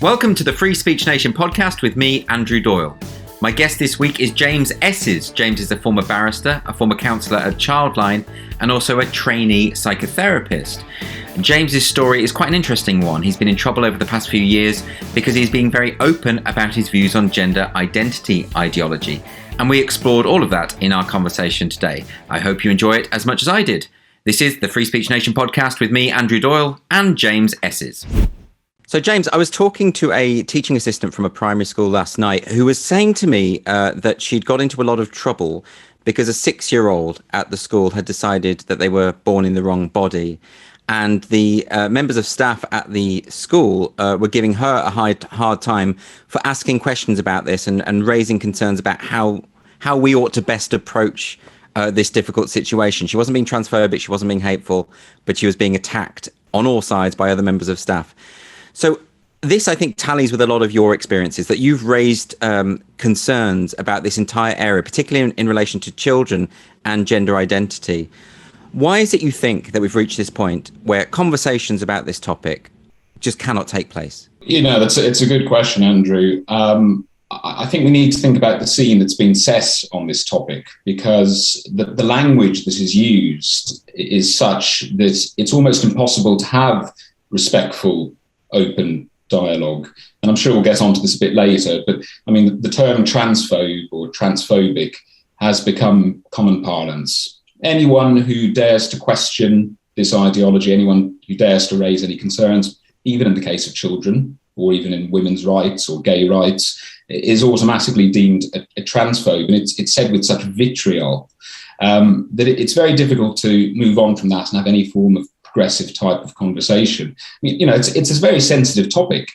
Welcome to the Free Speech Nation podcast with me, Andrew Doyle. My guest this week is James Esses. James is a former barrister, a former counsellor at Childline, and also a trainee psychotherapist. James's story is quite an interesting one. He's been in trouble over the past few years because he's being very open about his views on gender identity ideology. And we explored all of that in our conversation today. I hope you enjoy it as much as I did. This is the Free Speech Nation podcast with me, Andrew Doyle, and James Esses. So, James, I was talking to a teaching assistant from a primary school last night who was saying to me that she'd got into a lot of trouble because a 6-year-old at the school had decided that they were born in the wrong body. And the members of staff at the school were giving her a hard time for asking questions about this and raising concerns about how we ought to best approach this difficult situation. She wasn't being transphobic, she wasn't being hateful, but she was being attacked on all sides by other members of staff. So this, I think, tallies with a lot of your experiences, that you've raised concerns about this entire area, particularly in relation to children and gender identity. Why is it you think that we've reached this point where conversations about this topic just cannot take place? You know, it's a good question, Andrew. I think we need to think about the scene that's been set on this topic, because the language that is used is such that it's almost impossible to have respectful, open dialogue. And I'm sure we'll get onto this a bit later, but I mean, the term transphobe or transphobic has become common parlance. Anyone who dares to question this ideology, anyone who dares to raise any concerns, even in the case of children or even in women's rights or gay rights, is automatically deemed a transphobe. And it's said with such vitriol that it's very difficult to move on from that and have any form of progressive type of conversation. I mean, you know, it's a very sensitive topic.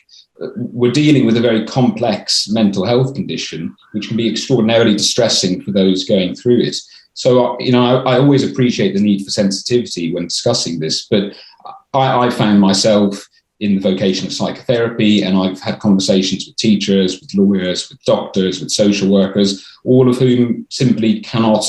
We're dealing with a very complex mental health condition, which can be extraordinarily distressing for those going through it. So, you know, I always appreciate the need for sensitivity when discussing this, but I found myself in the vocation of psychotherapy, and I've had conversations with teachers, with lawyers, with doctors, with social workers, all of whom simply cannot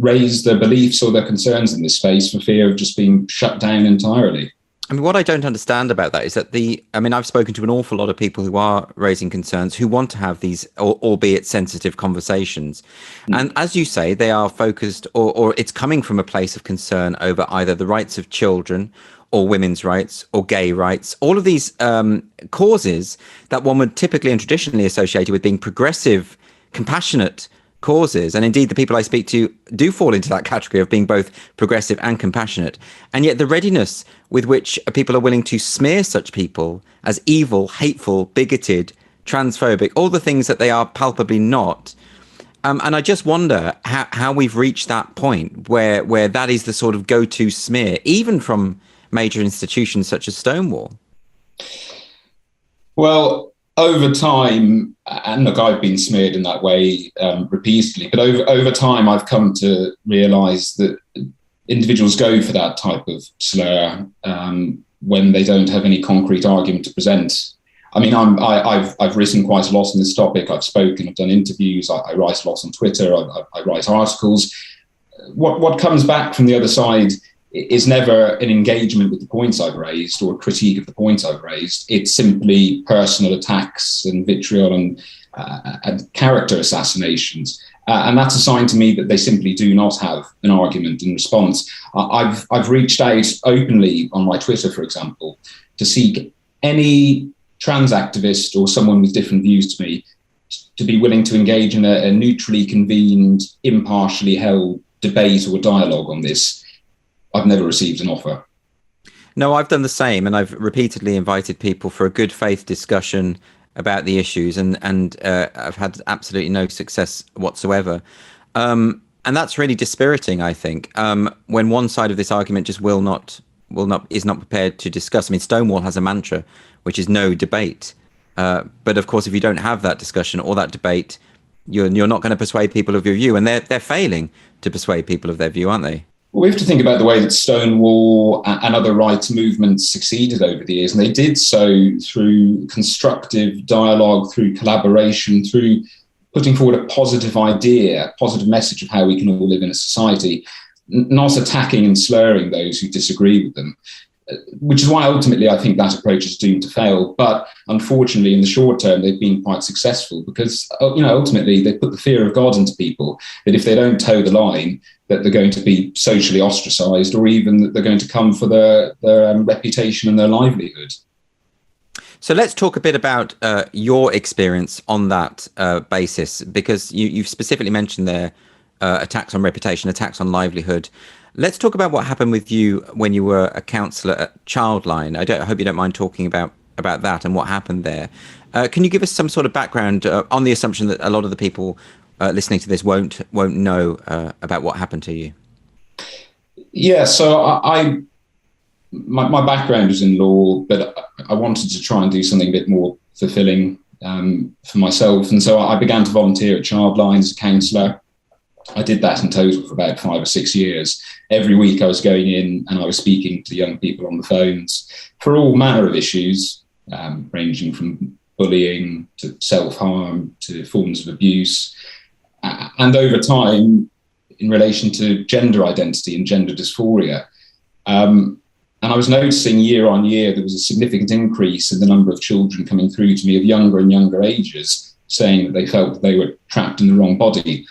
raise their beliefs or their concerns in this space for fear of just being shut down entirely. I mean, what I don't understand about that is that I've spoken to an awful lot of people who are raising concerns, who want to have these, albeit sensitive conversations. And as you say, they are focused, or it's coming from a place of concern over either the rights of children or women's rights or gay rights, all of these causes that one would typically and traditionally associate with being progressive, compassionate causes. And indeed, the people I speak to do fall into that category of being both progressive and compassionate. And yet the readiness with which people are willing to smear such people as evil, hateful, bigoted, transphobic, all the things that they are palpably not. And I just wonder how we've reached that point where that is the sort of go-to smear, even from major institutions such as Stonewall. Well, over time, and look, I've been smeared in that way repeatedly, but over time, I've come to realise that individuals go for that type of slur when they don't have any concrete argument to present. I mean, I've written quite a lot on this topic. I've spoken, I've done interviews, I write a lot on Twitter, I write articles. What comes back from the other side is never an engagement with the points I've raised or a critique of the points I've raised. It's simply personal attacks and vitriol and character assassinations. And that's a sign to me that they simply do not have an argument in response. I've reached out openly on my Twitter, for example, to seek any trans activist or someone with different views to me to be willing to engage in a neutrally convened, impartially held debate or dialogue on this. I've never received an offer. No, I've done the same, and I've repeatedly invited people for a good faith discussion about the issues, and I've had absolutely no success whatsoever. And that's really dispiriting, I think, when one side of this argument just is not prepared to discuss. I mean, Stonewall has a mantra, which is no debate. But of course, if you don't have that discussion or that debate, you're not going to persuade people of your view, and they're failing to persuade people of their view, aren't they? Well, we have to think about the way that Stonewall and other rights movements succeeded over the years, and they did so through constructive dialogue, through collaboration, through putting forward a positive idea, a positive message of how we can all live in a society, not attacking and slurring those who disagree with them. which is why ultimately I think that approach is doomed to fail. But unfortunately, in the short term, they've been quite successful because, ultimately they put the fear of God into people, that if they don't toe the line, that they're going to be socially ostracized, or even that they're going to come for their reputation and their livelihood. So let's talk a bit about your experience on that basis, because you've specifically mentioned there attacks on reputation, attacks on livelihood. Let's talk about what happened with you when you were a counsellor at Childline. I hope you don't mind talking about that and what happened there. Can you give us some sort of background on the assumption that a lot of the people listening to this won't know about what happened to you? Yeah, so my background is in law, but I wanted to try and do something a bit more fulfilling for myself. And so I began to volunteer at Childline as a counsellor. I did that in total for about 5 or 6 years. Every week I was going in and I was speaking to young people on the phones for all manner of issues, ranging from bullying to self-harm to forms of abuse. And over time, in relation to gender identity and gender dysphoria. And I was noticing year on year, there was a significant increase in the number of children coming through to me of younger and younger ages, saying that they felt that they were trapped in the wrong body.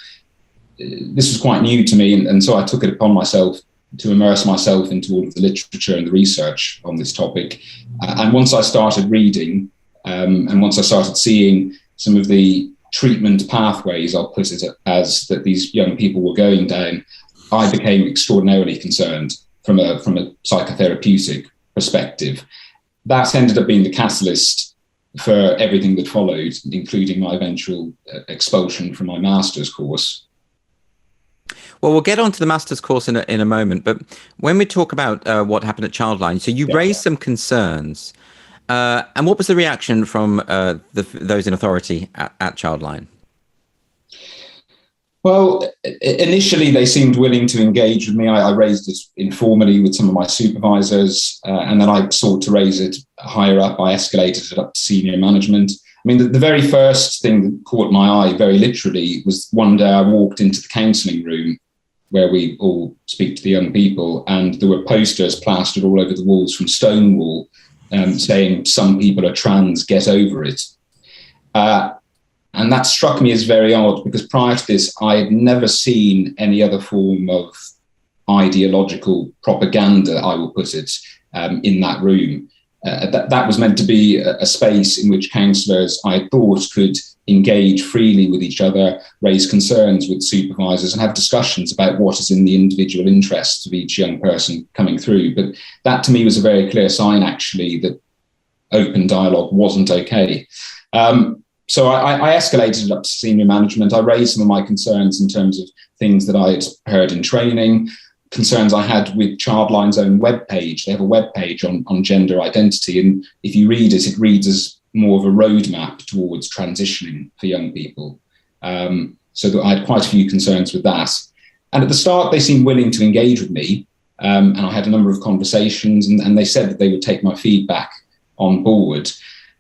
This was quite new to me, and so I took it upon myself to immerse myself into all of the literature and the research on this topic. And once I started reading, and once I started seeing some of the treatment pathways, I'll put it as, that these young people were going down, I became extraordinarily concerned from a psychotherapeutic perspective. That ended up being the catalyst for everything that followed, including my eventual expulsion from my master's course. Well, we'll get on to the master's course in a moment, but when we talk about what happened at Childline, so you raised some concerns, and what was the reaction from those in authority at Childline? Well, initially they seemed willing to engage with me. I raised it informally with some of my supervisors, and then I sought to raise it higher up. I escalated it up to senior management. I mean, the very first thing that caught my eye, very literally, was one day I walked into the counselling room where we all speak to the young people, and there were posters plastered all over the walls from Stonewall saying, "Some people are trans, get over it." And that struck me as very odd, because prior to this, I had never seen any other form of ideological propaganda, I will put it, in that room. That was meant to be a space in which counsellors, I thought, could engage freely with each other, raise concerns with supervisors, and have discussions about what is in the individual interests of each young person coming through. But that to me was a very clear sign, actually, that open dialogue wasn't okay. So I escalated it up to senior management. I raised some of my concerns in terms of things that I had heard in training, concerns I had with Childline's own webpage. They have a webpage on gender identity, and if you read it, it reads as more of a roadmap towards transitioning for young people. So that I had quite a few concerns with that. And at the start, they seemed willing to engage with me, and I had a number of conversations, and they said that they would take my feedback on board.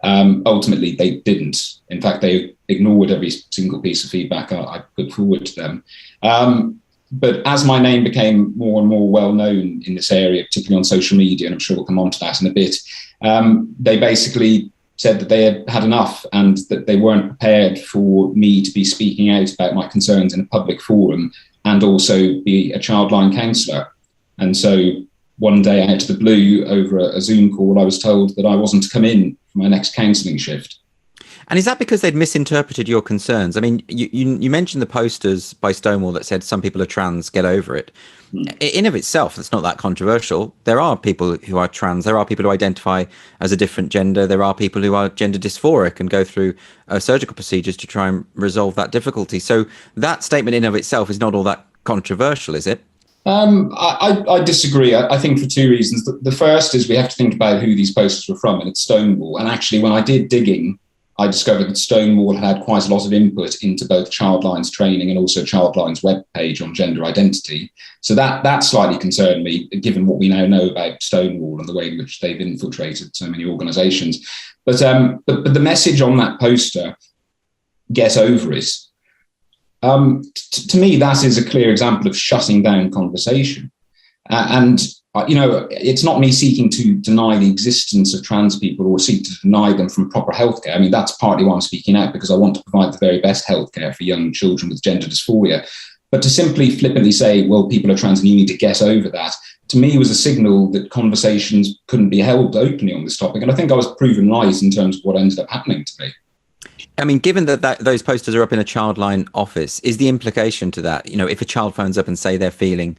Ultimately, they didn't. In fact, they ignored every single piece of feedback I put forward to them. But as my name became more and more well known in this area, particularly on social media, and I'm sure we'll come on to that in a bit, they basically said that they had had enough and that they weren't prepared for me to be speaking out about my concerns in a public forum and also be a Childline counsellor. And so one day out of the blue, over a Zoom call, I was told that I wasn't to come in for my next counselling shift. And is that because they'd misinterpreted your concerns? I mean, you mentioned the posters by Stonewall that said some people are trans, get over it. In of itself, it's not that controversial. There are people who are trans. There are people who identify as a different gender. There are people who are gender dysphoric and go through surgical procedures to try and resolve that difficulty. So that statement in of itself is not all that controversial, is it? I disagree. I think for two reasons. The first is we have to think about who these posters were from, and it's Stonewall. And actually, when I did digging, I discovered that Stonewall had quite a lot of input into both Childline's training and also Childline's webpage on gender identity. So that slightly concerned me, given what we now know about Stonewall and the way in which they've infiltrated so many organisations. But the message on that poster, get over it, to me, that is a clear example of shutting down conversation. And it's not me seeking to deny the existence of trans people or seek to deny them from proper healthcare. I mean, that's partly why I'm speaking out, because I want to provide the very best healthcare for young children with gender dysphoria. But to simply flippantly say, well, people are trans and you need to get over that, to me was a signal that conversations couldn't be held openly on this topic. And I think I was proven right in terms of what ended up happening to me. I mean, given that those posters are up in a Childline office, is the implication to that, if a child phones up and say they're feeling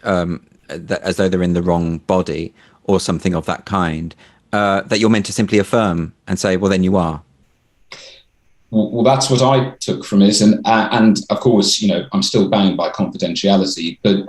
that as though they're in the wrong body or something of that kind, that you're meant to simply affirm and say, well, then you are? Well, that's what I took from it. And of course, I'm still bound by confidentiality, but,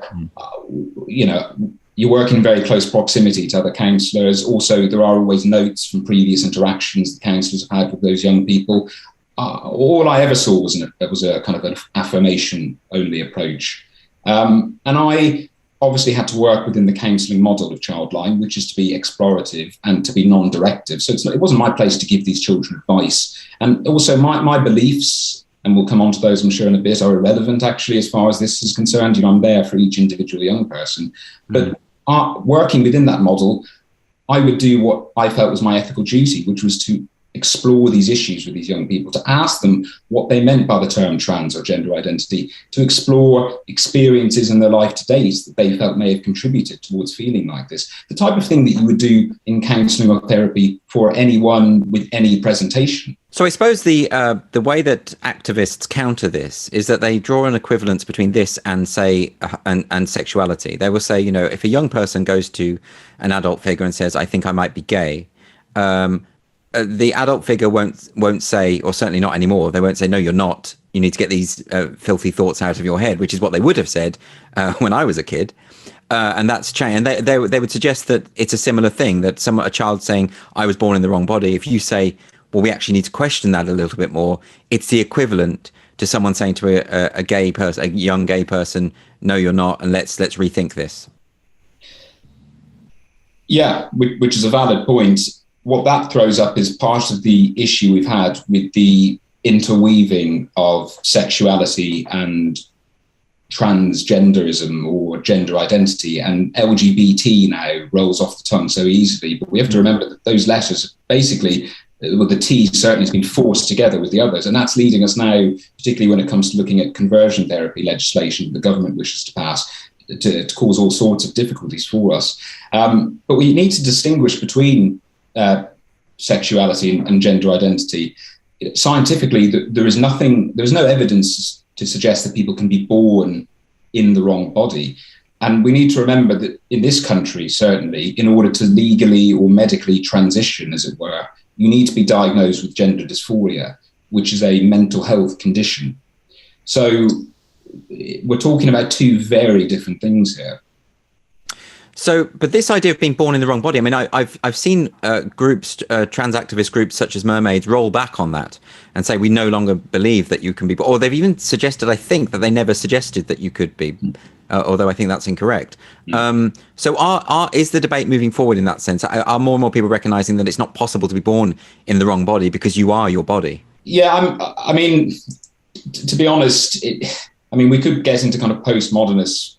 you work in very close proximity to other counsellors. Also, there are always notes from previous interactions the counsellors have had with those young people. All I ever saw was a kind of an affirmation-only approach. And I obviously had to work within the counselling model of Childline, which is to be explorative and to be non-directive. So it wasn't my place to give these children advice. And also my beliefs, and we'll come on to those, I'm sure, in a bit, are irrelevant, actually, as far as this is concerned. I'm there for each individual young person. But working within that model, I would do what I felt was my ethical duty, which was to explore these issues with these young people, to ask them what they meant by the term trans or gender identity, to explore experiences in their life to date that they felt may have contributed towards feeling like this. The type of thing that you would do in counselling or therapy for anyone with any presentation. So I suppose the way that activists counter this is that they draw an equivalence between this and, say, and sexuality. They will say, if a young person goes to an adult figure and says, I think I might be gay, the adult figure won't say, or certainly not anymore, they won't say, no, you're not. You need to get these filthy thoughts out of your head, which is what they would have said when I was a kid. And that's changed. And they would suggest that it's a similar thing, that a child saying, I was born in the wrong body. If you say, well, we actually need to question that a little bit more, it's the equivalent to someone saying to a gay person, a young gay person, no, you're not, and let's rethink this. Yeah, which is a valid point. What that throws up is part of the issue we've had with the interweaving of sexuality and transgenderism or gender identity, and LGBT now rolls off the tongue so easily. But we have to remember that those letters basically, well, the T certainly has been forced together with the others. And that's leading us now, particularly when it comes to looking at conversion therapy legislation the government wishes to pass, to cause all sorts of difficulties for us. But we need to distinguish between sexuality and gender identity. Scientifically, there's no evidence to suggest that people can be born in the wrong body. And we need to remember that in this country, certainly, in order to legally or medically transition, as it were, you need to be diagnosed with gender dysphoria, which is a mental health condition. So we're talking about two very different things here. So, but this idea of being born in the wrong body, I mean, I've seen groups, trans activist groups such as Mermaids, roll back on that and say we no longer believe that you can be, or they've even suggested, I think, that they never suggested that you could be, although I think that's incorrect. So is the debate moving forward in that sense? Are more and more people recognizing that it's not possible to be born in the wrong body because you are your body? Yeah, I mean, to be honest, we could get into kind of postmodernist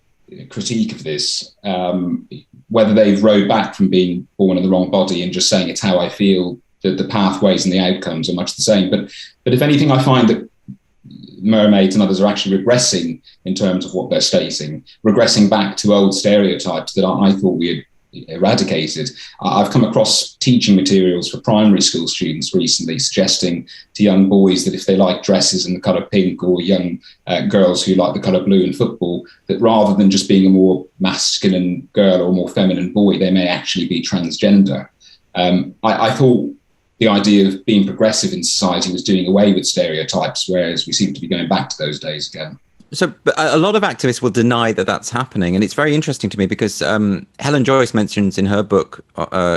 critique of this, whether they've rowed back from being born in the wrong body and just saying it's how I feel, that the pathways and the outcomes are much the same. But if anything, I find that Mermaids and others are actually regressing in terms of what they're stating, regressing back to old stereotypes that I thought we had eradicated. I've come across teaching materials for primary school students recently suggesting to young boys that if they like dresses in the colour pink, or young girls who like the colour blue in football, that rather than just being a more masculine girl or more feminine boy, they may actually be transgender. I thought the idea of being progressive in society was doing away with stereotypes, whereas we seem to be going back to those days again. So but a lot of activists will deny that that's happening. And it's very interesting to me because Helen Joyce mentions in her book,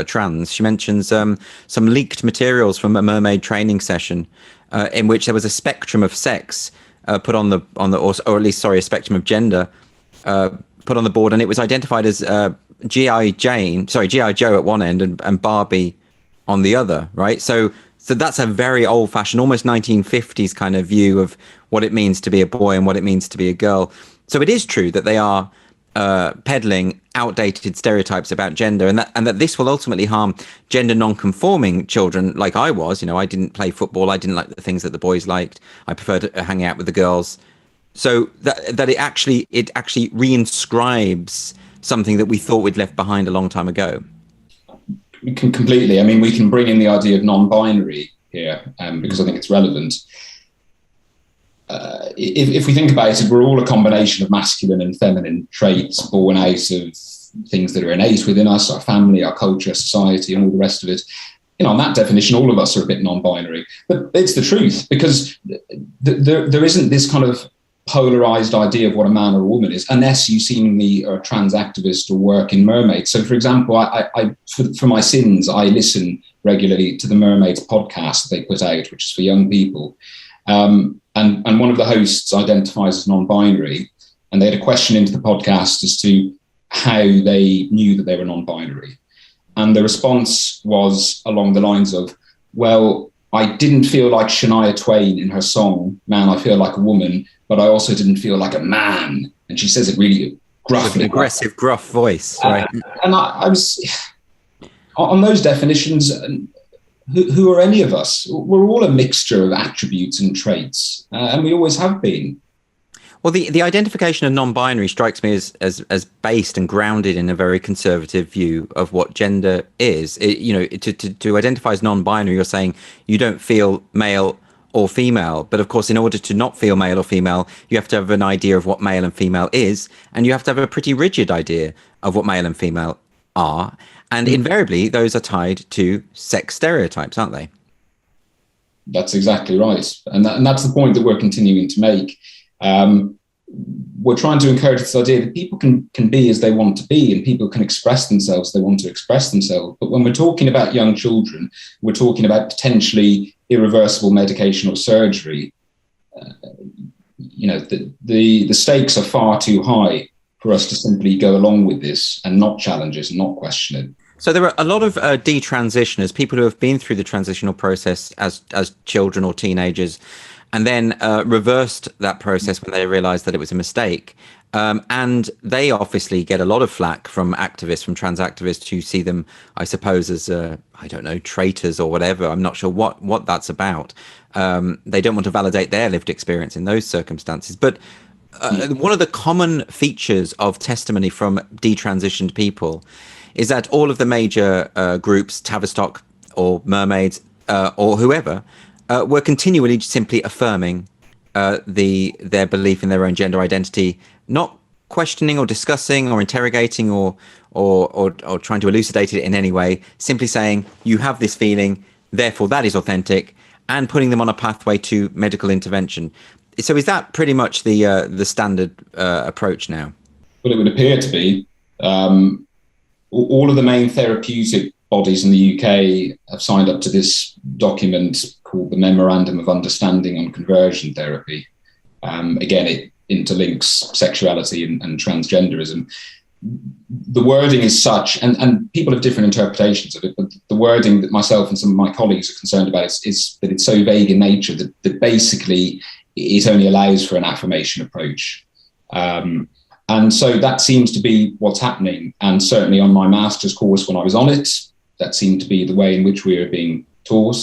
Trans, she mentions some leaked materials from a mermaid training session in which there was a spectrum of sex put on the or at least, sorry, a spectrum of gender put on the board. And it was identified as G.I. Joe at one end and Barbie on the other, right? So that's a very old-fashioned, almost 1950s kind of view of what it means to be a boy and what it means to be a girl. So it is true that they are peddling outdated stereotypes about gender, and that this will ultimately harm gender non-conforming children, like I was. I didn't play football. I didn't like the things that the boys liked. I preferred hanging out with the girls. So that it actually reinscribes something that we thought we'd left behind a long time ago. Completely. I mean, we can bring in the idea of non-binary here because I think it's relevant. If we think about it, we're all a combination of masculine and feminine traits born out of things that are innate within us, our family, our culture, society, and all the rest of it. On that definition, all of us are a bit non-binary. But it's the truth, because there isn't this kind of polarized idea of what a man or a woman is, unless you seemingly are a trans activist or work in Mermaids. So, for example, for my sins, I listen regularly to the Mermaids podcast they put out, which is for young people. And one of the hosts identifies as non-binary, and they had a question into the podcast as to how they knew that they were non-binary. And the response was along the lines of, well, I didn't feel like Shania Twain in her song, Man, I Feel Like a Woman, but I also didn't feel like a man. And she says it really gruffly. With an aggressive, gruff voice, right? And I was, on those definitions, who are any of us? We're all a mixture of attributes and traits, and we always have been. Well, the identification of non-binary strikes me as based and grounded in a very conservative view of what gender is. To identify as non-binary, you're saying you don't feel male or female. But of course, in order to not feel male or female, you have to have an idea of what male and female is, and you have to have a pretty rigid idea of what male and female are. And invariably, those are tied to sex stereotypes, aren't they? That's exactly right. And that's the point that we're continuing to make. We're trying to encourage this idea that people can be as they want to be, and people can express themselves as they want to express themselves. But when we're talking about young children, we're talking about potentially irreversible medication or surgery. The stakes are far too high for us to simply go along with this and not challenge it and not question it. So there are a lot of detransitioners, people who have been through the transitional process as children or teenagers, and then reversed that process when they realized that it was a mistake. And they obviously get a lot of flack from activists, from trans activists, who see them, I suppose, as, traitors or whatever. I'm not sure what that's about. They don't want to validate their lived experience in those circumstances. But one of the common features of testimony from detransitioned people is that all of the major groups, Tavistock or Mermaids or whoever, were continually simply affirming their belief in their own gender identity, not questioning or discussing or interrogating or trying to elucidate it in any way, simply saying, you have this feeling, therefore that is authentic, and putting them on a pathway to medical intervention. So is that pretty much the standard approach now? Well, it would appear to be. All of the main therapeutic bodies in the UK have signed up to this document called the Memorandum of Understanding on Conversion Therapy. Again, it interlinks sexuality and transgenderism. The wording is such, and people have different interpretations of it, but the wording that myself and some of my colleagues are concerned about is that it's so vague in nature that basically it only allows for an affirmation approach. And so that seems to be what's happening. And certainly on my master's course, when I was on it, that seemed to be the way in which we were being taught.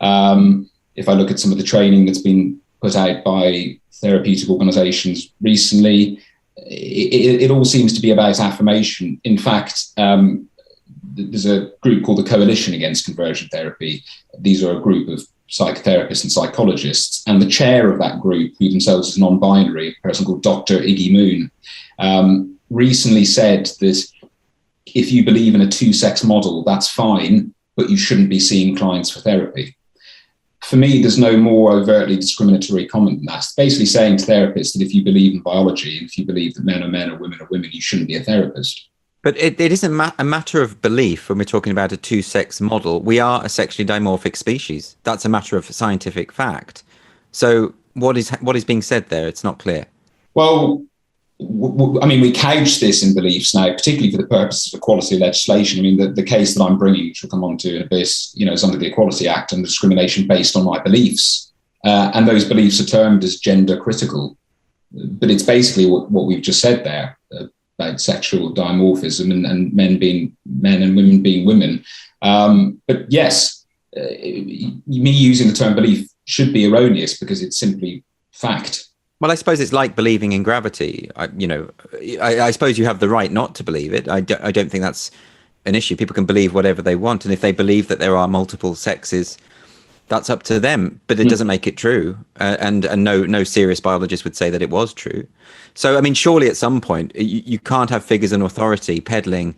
If I look at some of the training that's been put out by therapeutic organizations recently, it all seems to be about affirmation. In fact, there's a group called the Coalition Against Conversion Therapy. These are a group of psychotherapists and psychologists, and the chair of that group, who themselves is non-binary, a person called Dr. Iggy Moon, recently said that if you believe in a two-sex model, that's fine, but you shouldn't be seeing clients for therapy. For me, there's no more overtly discriminatory comment than that. It's basically saying to therapists that if you believe in biology, and if you believe that men are men or women are women, you shouldn't be a therapist. But it isn't a matter of belief when we're talking about a two-sex model. We are a sexually dimorphic species. That's a matter of scientific fact. So what is being said there? It's not clear. Well, I mean, we couch this in beliefs now, particularly for the purposes of equality legislation. I mean, the case that I'm bringing, which we'll come on to in a bit, is under the Equality Act and discrimination based on my beliefs. And those beliefs are termed as gender critical. But it's basically what we've just said there. about sexual dimorphism and men being men and women being women. But yes, me using the term belief should be erroneous because it's simply fact. Well, I suppose it's like believing in gravity. I suppose you have the right not to believe it. I don't think that's an issue. People can believe whatever they want, and if they believe that there are multiple sexes, that's up to them. But it doesn't make it true, and no serious biologist would say that it was true. So, I mean, surely at some point you can't have figures in authority peddling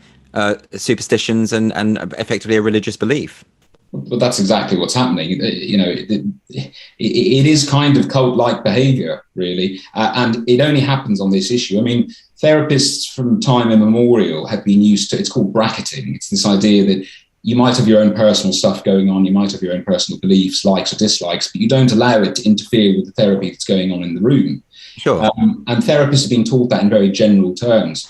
superstitions and effectively a religious belief. Well, that's exactly what's happening. It is kind of cult-like behaviour, really, and it only happens on this issue. I mean, therapists from time immemorial have been used to, it's called bracketing. It's this idea that you might have your own personal stuff going on, you might have your own personal beliefs, likes or dislikes, but you don't allow it to interfere with the therapy that's going on in the room. Sure. And therapists have been taught that in very general terms.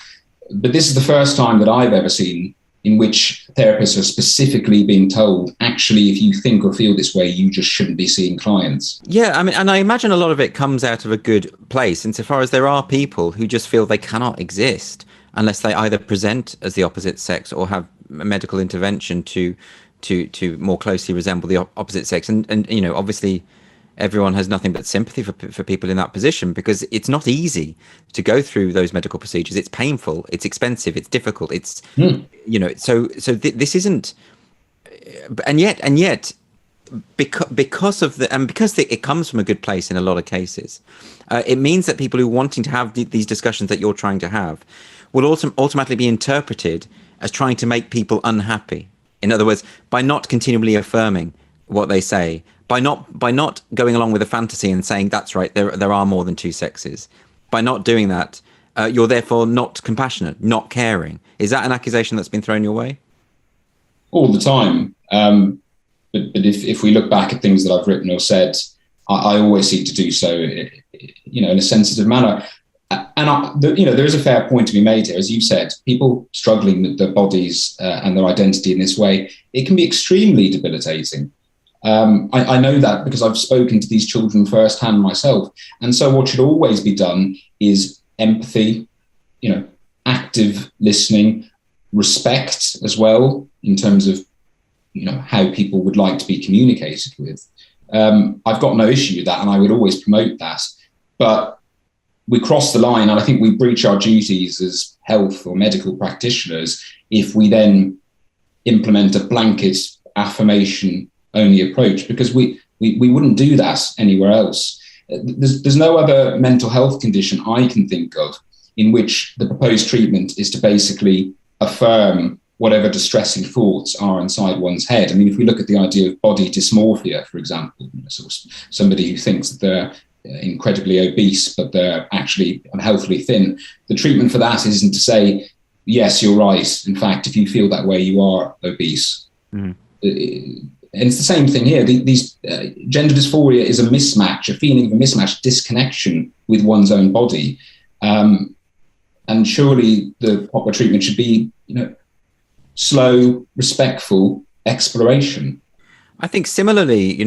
But this is the first time that I've ever seen in which therapists are specifically being told, actually, if you think or feel this way, you just shouldn't be seeing clients. Yeah, I mean, and I imagine a lot of it comes out of a good place, insofar as there are people who just feel they cannot exist unless they either present as the opposite sex or have medical intervention to more closely resemble the opposite sex. And obviously, everyone has nothing but sympathy for people in that position, because it's not easy to go through those medical procedures. It's painful, it's expensive, it's difficult. It's this isn't, and yet because it comes from a good place in a lot of cases, it means that people who are wanting to have these discussions that you're trying to have will automatically be interpreted as trying to make people unhappy. In other words, by not continually affirming what they say, by not going along with a fantasy and saying that's right, there are more than two sexes. By not doing that, you're therefore not compassionate, not caring. Is that an accusation that's been thrown your way? All the time. But if we look back at things that I've written or said, I always seek to do so, in a sensitive manner. And there is a fair point to be made here, as you said. People struggling with their bodies and their identity in this way, it can be extremely debilitating. I know that because I've spoken to these children firsthand myself. And so what should always be done is empathy, active listening, respect as well, in terms of, how people would like to be communicated with. I've got no issue with that, and I would always promote that. But we cross the line, and I think we breach our duties as health or medical practitioners if we then implement a blanket affirmation only approach, because we wouldn't do that anywhere else. There's no other mental health condition I can think of in which the proposed treatment is to basically affirm whatever distressing thoughts are inside one's head. I mean, if we look at the idea of body dysmorphia, for example, somebody who thinks that they're incredibly obese, but they're actually unhealthily thin, the treatment for that isn't to say, yes, you're right. In fact, if you feel that way, you are obese. Mm. And it's the same thing here. These gender dysphoria is a mismatch, a feeling of a mismatch, disconnection with one's own body. And surely the proper treatment should be, slow, respectful exploration. I think similarly,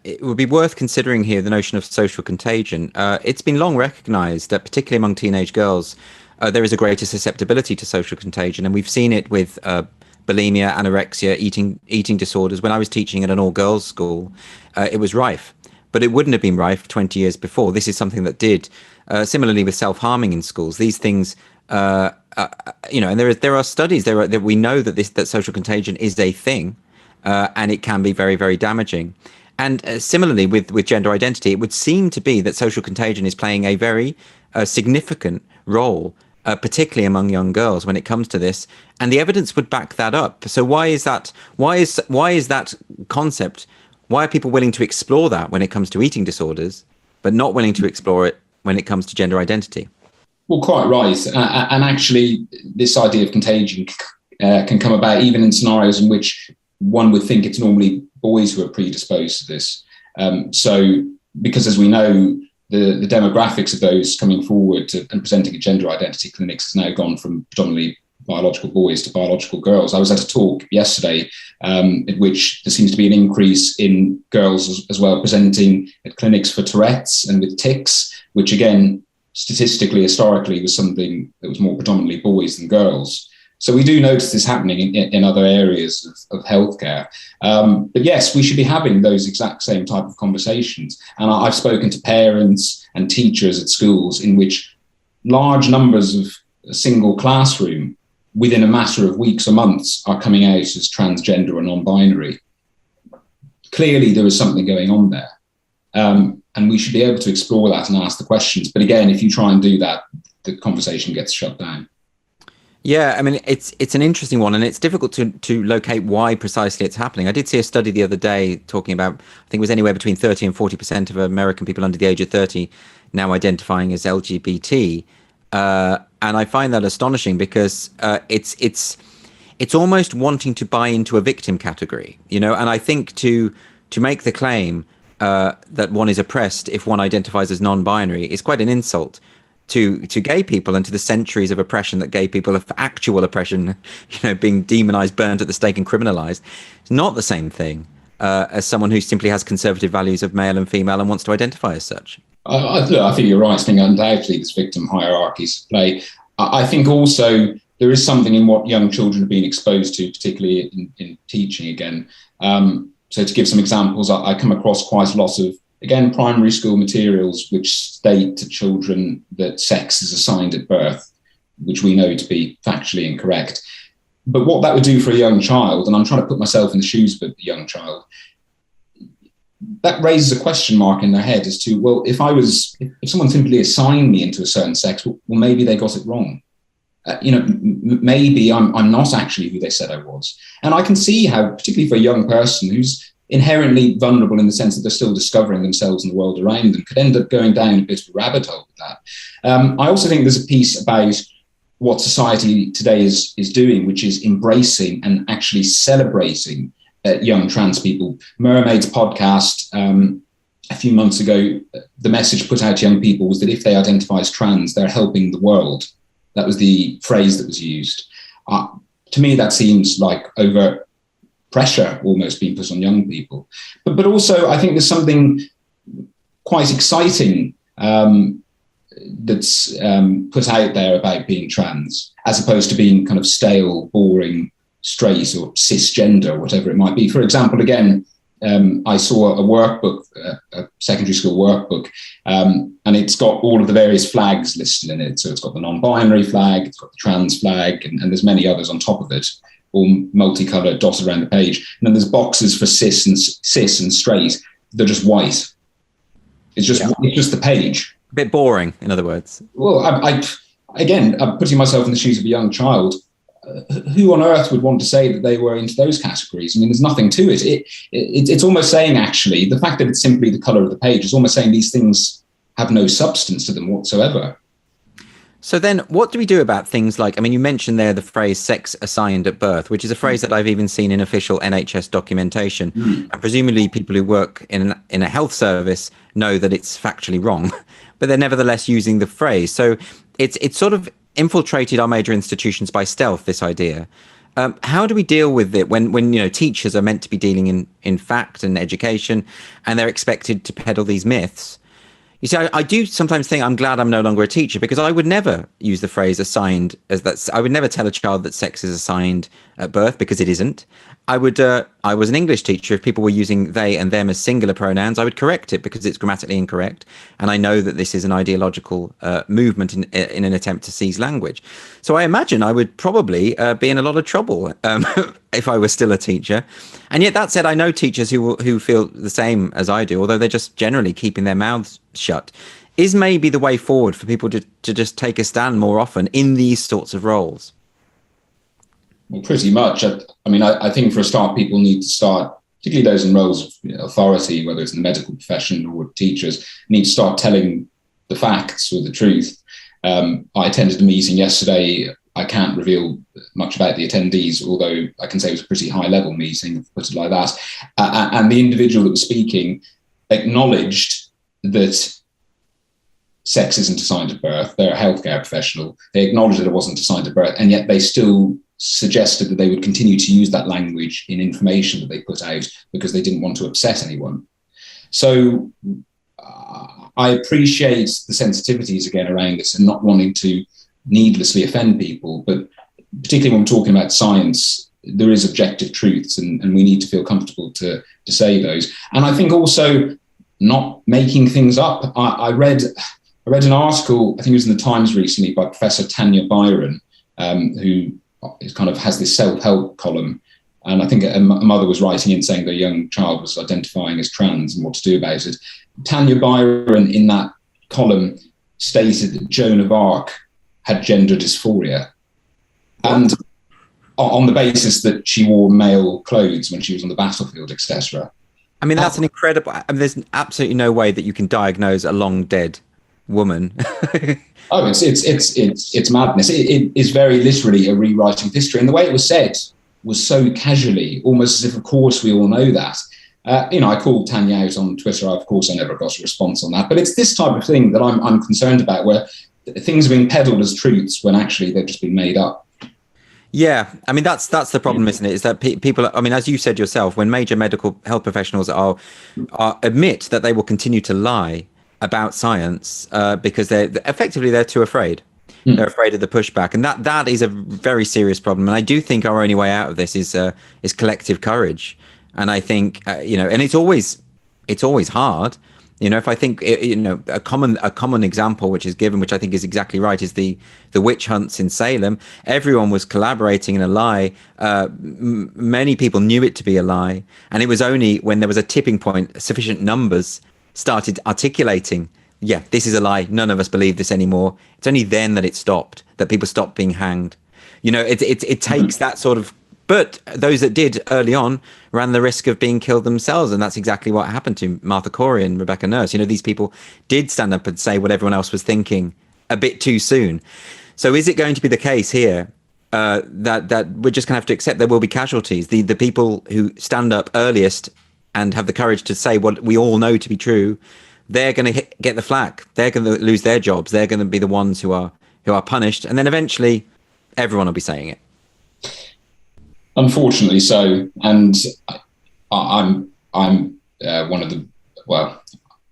it would be worth considering here the notion of social contagion. It's been long recognised that particularly among teenage girls, there is a greater susceptibility to social contagion. And we've seen it with bulimia, anorexia, eating disorders. When I was teaching at an all-girls school, it was rife, but it wouldn't have been rife 20 years before. This is something that did. Similarly with self-harming in schools, these things, and there are studies that we know that social contagion is a thing, and it can be very, very damaging. And similarly with gender identity, it would seem to be that social contagion is playing a very significant role, particularly among young girls when it comes to this, and the evidence would back that up. So why is that? Why is that concept? Why are people willing to explore that when it comes to eating disorders, but not willing to explore it when it comes to gender identity? Well, quite right. And actually, this idea of contagion can come about even in scenarios in which one would think it's normally boys who are predisposed to this. So, because as we know, the demographics of those coming forward and presenting at gender identity clinics has now gone from predominantly biological boys to biological girls. I was at a talk yesterday at which there seems to be an increase in girls as well presenting at clinics for Tourette's and with tics, which again statistically, historically, was something that was more predominantly boys than girls. So we do notice this happening in other areas of healthcare. But yes, we should be having those exact same type of conversations. And I've spoken to parents and teachers at schools in which large numbers of a single classroom within a matter of weeks or months are coming out as transgender or non-binary. Clearly, there is something going on there. And we should be able to explore that and ask the questions. But again, if you try and do that, the conversation gets shut down. Yeah, I mean, it's an interesting one, and it's difficult to locate why precisely it's happening. I did see a study the other day talking about, I think it was anywhere between 30 and 40% of American people under the age of 30 now identifying as LGBT. And I find that astonishing because it's almost wanting to buy into a victim category, you know. And I think to make the claim that one is oppressed if one identifies as non-binary is quite an insult to gay people and to the centuries of oppression that gay people have, actual oppression, you know, being demonized, burned at the stake and criminalized. It's not the same thing as someone who simply has conservative values of male and female and wants to identify as such. I think you're right. I think undoubtedly this victim hierarchies play. I think also there is something in what young children are being exposed to, particularly in teaching again. So to give some examples, I come across quite a lot of, again, primary school materials which state to children that sex is assigned at birth, which we know to be factually incorrect. But what that would do for a young child, and I'm trying to put myself in the shoes of a young child, that raises a question mark in their head as to, well, if someone simply assigned me into a certain sex, well, maybe they got it wrong. Maybe I'm not actually who they said I was. And I can see how, particularly for a young person who's inherently vulnerable in the sense that they're still discovering themselves and the world around them, could end up going down a bit of a rabbit hole with that. I also think there's a piece about what society today is doing, which is embracing and actually celebrating young trans people. Mermaid's podcast a few months ago, the message put out to young people was that if they identify as trans, they're helping the world. That was the phrase that was used. To me, that seems like overt pressure almost being put on young people. But also, I think there's something quite exciting that's put out there about being trans, as opposed to being kind of stale, boring, straight or cisgender, whatever it might be. For example, again, I saw a workbook, a secondary school workbook, and it's got all of the various flags listed in it. So it's got the non-binary flag, it's got the trans flag, and there's many others on top of it, all multicolored, dotted around the page. And then there's boxes for cis and straight. They're just white. It's just the page. A bit boring, in other words. Well, I'm putting myself in the shoes of a young child. Who on earth would want to say that they were into those categories? I mean, there's nothing to it. It's almost saying, actually, the fact that it's simply the colour of the page is almost saying these things have no substance to them whatsoever. So then what do we do about things like, I mean, you mentioned there the phrase sex assigned at birth, which is a phrase that I've even seen in official NHS documentation. And presumably people who work in a health service know that it's factually wrong, but they're nevertheless using the phrase. So it's sort of infiltrated our major institutions by stealth, this idea. How do we deal with it when teachers are meant to be dealing in fact and education, and they're expected to peddle these myths? You see, I do sometimes think I'm glad I'm no longer a teacher, because I would never use the phrase assigned as that. I would never tell a child that sex is assigned at birth, because it isn't. I was an English teacher. If people were using they and them as singular pronouns, I would correct it because it's grammatically incorrect. And I know that this is an ideological movement in an attempt to seize language. So I imagine I would probably be in a lot of trouble if I was still a teacher. And yet that said, I know teachers who feel the same as I do, although they're just generally keeping their mouths shut. Is maybe the way forward for people to just take a stand more often in these sorts of roles? Well, pretty much. I mean, I think for a start, people need to start, particularly those in roles of authority, whether it's in the medical profession or teachers, need to start telling the facts or the truth. I attended a meeting yesterday. I can't reveal much about the attendees, although I can say it was a pretty high-level meeting, put it like that. And the individual that was speaking acknowledged that sex isn't assigned at birth. They're a healthcare professional. They acknowledged that it wasn't assigned at birth, and yet they still suggested that they would continue to use that language in information that they put out because they didn't want to upset anyone. So I appreciate the sensitivities again around this and not wanting to needlessly offend people, but particularly when we're talking about science, there is objective truths, and we need to feel comfortable to say those. And I think also not making things up. I read an article, I think it was in the Times recently, by Professor Tanya Byron, who kind of has this self-help column. And I think a mother was writing in saying their young child was identifying as trans and what to do about it. Tanya Byron, in that column, stated that Joan of Arc had gender dysphoria. And on the basis that she wore male clothes when she was on the battlefield, etc. I mean, that's an incredible... I mean, there's absolutely no way that you can diagnose a long dead woman. Oh, it's madness. It is very literally a rewriting of history. And the way it was said was so casually, almost as if, of course, we all know that. I called Tanya out on Twitter. Of course, I never got a response on that. But it's this type of thing that I'm concerned about, where things are being peddled as truths when actually they've just been made up. Yeah, I mean, that's the problem, isn't it? Is that people, I mean, as you said yourself, when major medical health professionals are admit that they will continue to lie about science because they're too afraid. They're afraid of the pushback, and that is a very serious problem. And I do think our only way out of this is collective courage. And I think and it's always hard. If I think a common example which is given, which I think is exactly right, is the witch hunts in Salem. Everyone was collaborating in a lie. Many people knew it to be a lie, and it was only when there was a tipping point, sufficient numbers started articulating, yeah, this is a lie. None of us believe this anymore. It's only then that it stopped, that people stopped being hanged. It takes that sort of. But those that did early on ran the risk of being killed themselves. And that's exactly what happened to Martha Corey and Rebecca Nurse. These people did stand up and say what everyone else was thinking a bit too soon. So is it going to be the case here that we're just going to have to accept there will be casualties? The people who stand up earliest and have the courage to say what we all know to be true, they're going to get the flak. They're going to lose their jobs. They're going to be the ones who are punished. And then eventually everyone will be saying it. Unfortunately so, and I'm one of the, well,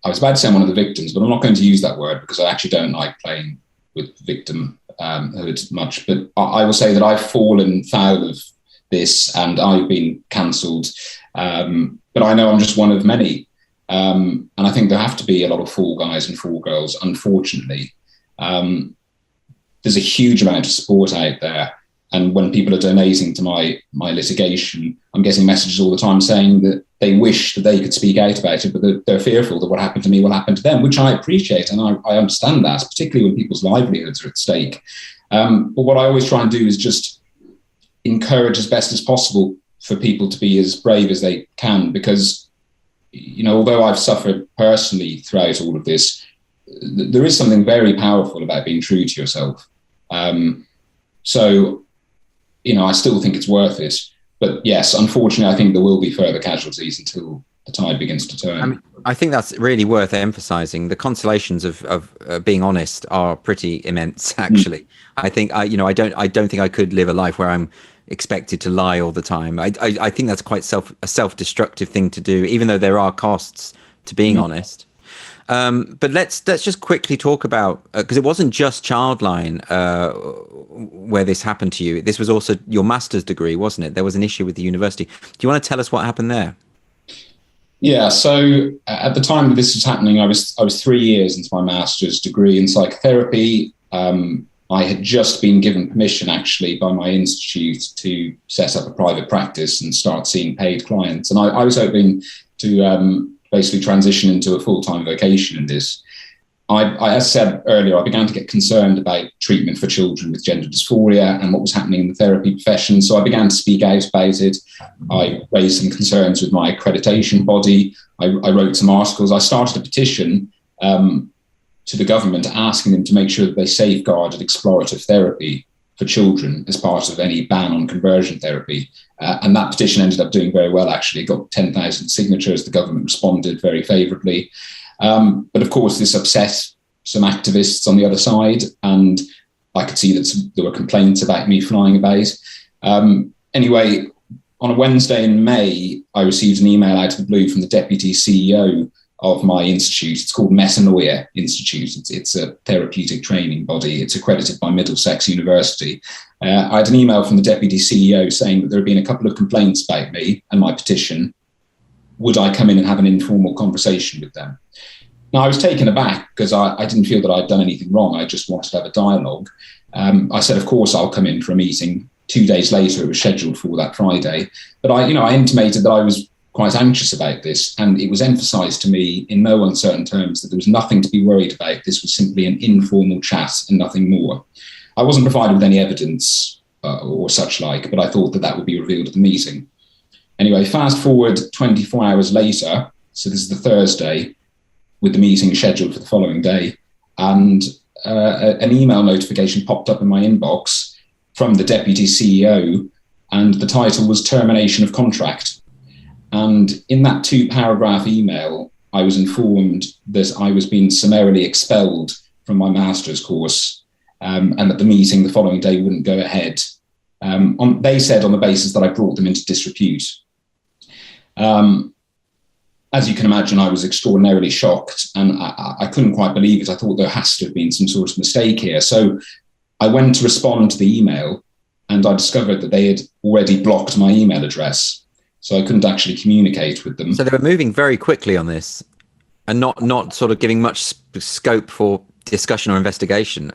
I was about to say I'm one of the victims, but I'm not going to use that word because I actually don't like playing with victimhood much. But I will say that I've fallen foul of this and I've been cancelled. But I know I'm just one of many. And I think there have to be a lot of fall guys and fall girls, unfortunately. There's a huge amount of support out there. And when people are donating to my litigation, I'm getting messages all the time saying that they wish that they could speak out about it, but they're fearful that what happened to me will happen to them, which I appreciate. And I understand that, particularly when people's livelihoods are at stake. But what I always try and do is just encourage as best as possible for people to be as brave as they can, because, although I've suffered personally throughout all of this, there is something very powerful about being true to yourself. So, I still think it's worth it. But yes, unfortunately, I think there will be further casualties until the tide begins to turn. I mean, I think that's really worth emphasising. The consolations of being honest are pretty immense, actually. I think I don't think I could live a life where I'm expected to lie all the time. I think that's quite a self-destructive thing to do, even though there are costs to being honest. But let's just quickly talk about, because it wasn't just Childline where this happened to you. This was also your master's degree, wasn't it? There was an issue with the university. Do you want to tell us what happened there? Yeah, so at the time that this was happening, I was 3 years into my master's degree in psychotherapy. I had just been given permission, actually, by my institute to set up a private practice and start seeing paid clients. And I was hoping to basically transition into a full-time vocation in this. As I said earlier, I began to get concerned about treatment for children with gender dysphoria and what was happening in the therapy profession. So I began to speak out about it. I raised some concerns with my accreditation body. I wrote some articles. I started a petition to the government asking them to make sure that they safeguarded explorative therapy for children as part of any ban on conversion therapy. And that petition ended up doing very well, actually. It got 10,000 signatures. The government responded very favourably. But of course, this upset some activists on the other side, and I could see that there were complaints about me flying about. Anyway, on a Wednesday in May, I received an email out of the blue from the deputy CEO of my institute. It's called Metanoia Institute. It's a therapeutic training body. It's accredited by Middlesex University. I had an email from the deputy CEO saying that there had been a couple of complaints about me and my petition. Would I come in and have an informal conversation with them? Now, I was taken aback because I didn't feel that I'd done anything wrong. I just wanted to have a dialogue. I said, of course, I'll come in for a meeting. 2 days later, it was scheduled for that Friday. But I intimated that I was quite anxious about this, and it was emphasised to me in no uncertain terms that there was nothing to be worried about. This was simply an informal chat and nothing more. I wasn't provided with any evidence or such like, but I thought that would be revealed at the meeting. Anyway, fast forward 24 hours later, so this is the Thursday, with the meeting scheduled for the following day, and an email notification popped up in my inbox from the deputy CEO, and the title was Termination of Contract. And in that 2-paragraph email, I was informed that I was being summarily expelled from my master's course, and that the meeting the following day wouldn't go ahead. They said on the basis that I brought them into disrepute. As you can imagine, I was extraordinarily shocked, and I couldn't quite believe it. I thought there has to have been some sort of mistake here. So I went to respond to the email, and I discovered that they had already blocked my email address. So I couldn't actually communicate with them. So they were moving very quickly on this and not sort of giving much scope for discussion or investigation.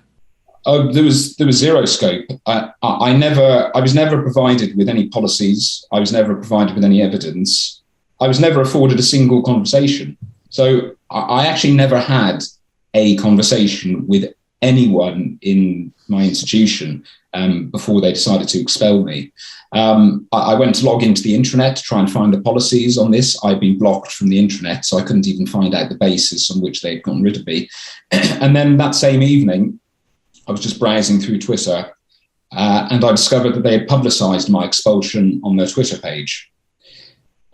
Oh, there was zero scope. I was never provided with any policies. I was never provided with any evidence. I was never afforded a single conversation. So I actually never had a conversation with anyone in my institution before they decided to expel me. I went to log into the intranet to try and find the policies on this. I'd been blocked from the intranet, so I couldn't even find out the basis on which they'd gotten rid of me. And then that same evening, I was just browsing through Twitter, and I discovered that they had publicised my expulsion on their Twitter page,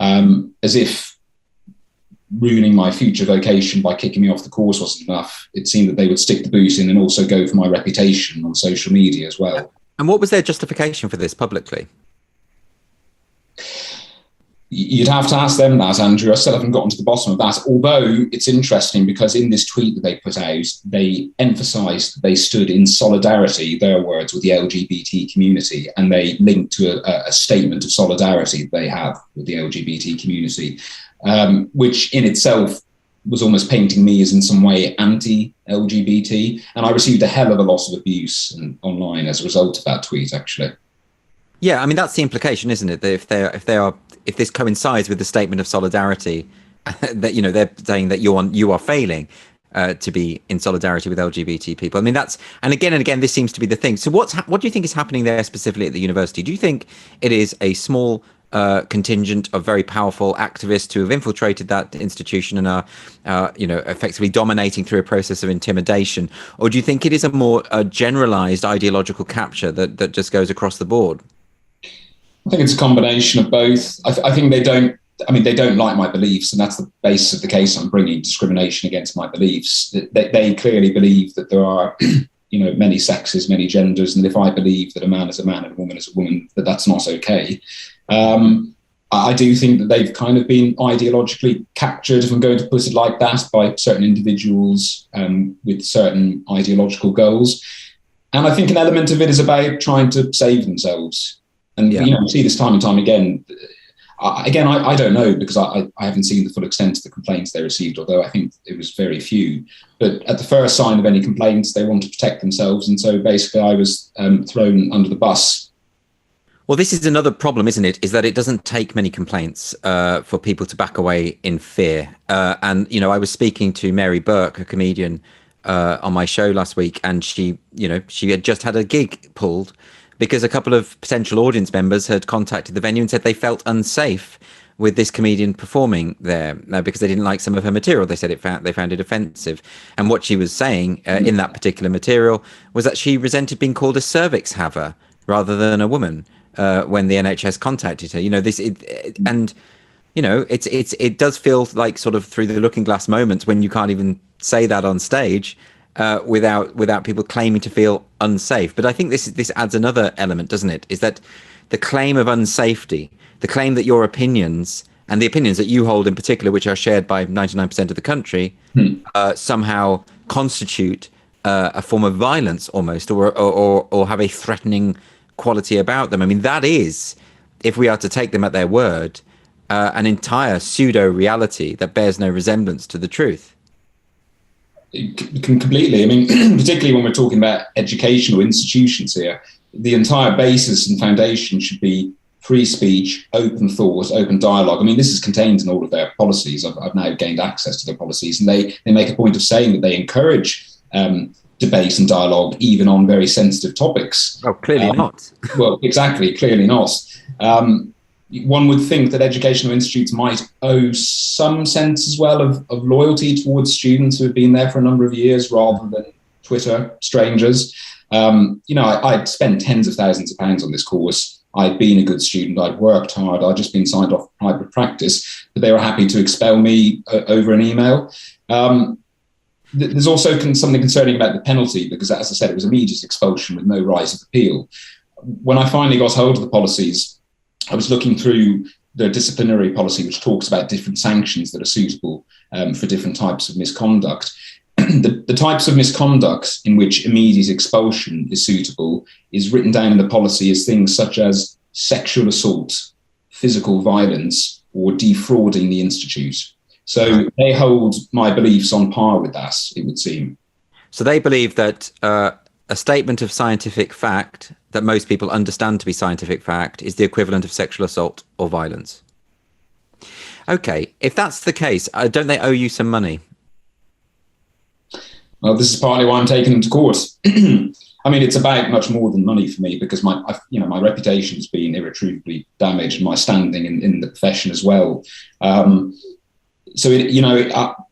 as if ruining my future vocation by kicking me off the course wasn't enough. It seemed that they would stick the boot in and also go for my reputation on social media as well. And what was their justification for this publicly? You'd have to ask them that, Andrew. I still haven't gotten to the bottom of that, although it's interesting because in this tweet that they put out, they emphasised that they stood in solidarity, their words, with the LGBT community, and they linked to a statement of solidarity they have with the LGBT community, which in itself was almost painting me as in some way anti-LGBT, and I received a hell of a lot of abuse online as a result of that tweet, actually. Yeah, I mean, that's the implication, isn't it? That if this coincides with the statement of solidarity, that they're saying that you are failing to be in solidarity with LGBT people. I mean, and again, this seems to be the thing. So what do you think is happening there specifically at the university? Do you think it is a small contingent of very powerful activists who have infiltrated that institution and are effectively dominating through a process of intimidation, or do you think it is a more generalized ideological capture that just goes across the board? I think it's a combination of both. I think they don't like my beliefs, and that's the basis of the case I'm bringing, discrimination against my beliefs. They clearly believe that there are, many sexes, many genders, and if I believe that a man is a man and a woman is a woman, that's not okay. I do think that they've kind of been ideologically captured, if I'm going to put it like that, by certain individuals with certain ideological goals. And I think an element of it is about trying to save themselves. And, we see this time and time again. I don't know, because I haven't seen the full extent of the complaints they received, although I think it was very few. But at the first sign of any complaints, they want to protect themselves. And so basically I was thrown under the bus. Well, this is another problem, isn't it? Is that it doesn't take many complaints for people to back away in fear. And, I was speaking to Mary Burke, a comedian, on my show last week, and she had just had a gig pulled because a couple of potential audience members had contacted the venue and said they felt unsafe with this comedian performing there because they didn't like some of her material. They said they found it offensive. And what she was saying in that particular material was that she resented being called a cervix haver rather than a woman when the NHS contacted her. It does feel like sort of through the looking glass moments when you can't even say that on stage without people claiming to feel unsafe. But I think this adds another element, doesn't it? Is that the claim of unsafety, the claim that your opinions and the opinions that you hold in particular, which are shared by 99% of the country, somehow constitute a form of violence almost, or have a threatening quality about them. I mean, that is, if we are to take them at their word, an entire pseudo-reality that bears no resemblance to the truth. Completely. I mean, particularly when we're talking about educational institutions here, the entire basis and foundation should be free speech, open thought, open dialogue. I mean, this is contained in all of their policies. I've now gained access to their policies, and they make a point of saying that they encourage debate and dialogue, even on very sensitive topics. Oh, clearly not. Well, exactly, clearly not. One would think that educational institutes might owe some sense as well of loyalty towards students who have been there for a number of years, rather than Twitter strangers. I'd spent tens of thousands of pounds on this course. I'd been a good student. I'd worked hard. I'd just been signed off private practice, but they were happy to expel me over an email. There's also something concerning about the penalty, because, as I said, it was immediate expulsion with no right of appeal. When I finally got hold of the policies, I was looking through the disciplinary policy, which talks about different sanctions that are suitable for different types of misconduct. The types of misconduct in which immediate expulsion is suitable is written down in the policy as things such as sexual assault, physical violence, or defrauding the institute. So they hold my beliefs on par with that, it would seem. So they believe that a statement of scientific fact that most people understand to be scientific fact is the equivalent of sexual assault or violence. Okay, if that's the case, don't they owe you some money? Well, this is partly why I'm taking them to court. I mean, it's about much more than money for me, because my reputation has been irretrievably damaged, and my standing in the profession as well. I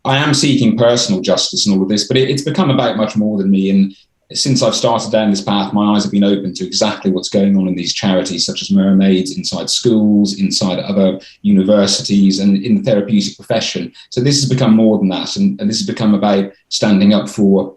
am seeking personal justice and all of this, but it's become about much more than me. And since I've started down this path, my eyes have been open to exactly what's going on in these charities, such as Mermaids, inside schools, inside other universities, and in the therapeutic profession. So this has become more than that. And this has become about standing up for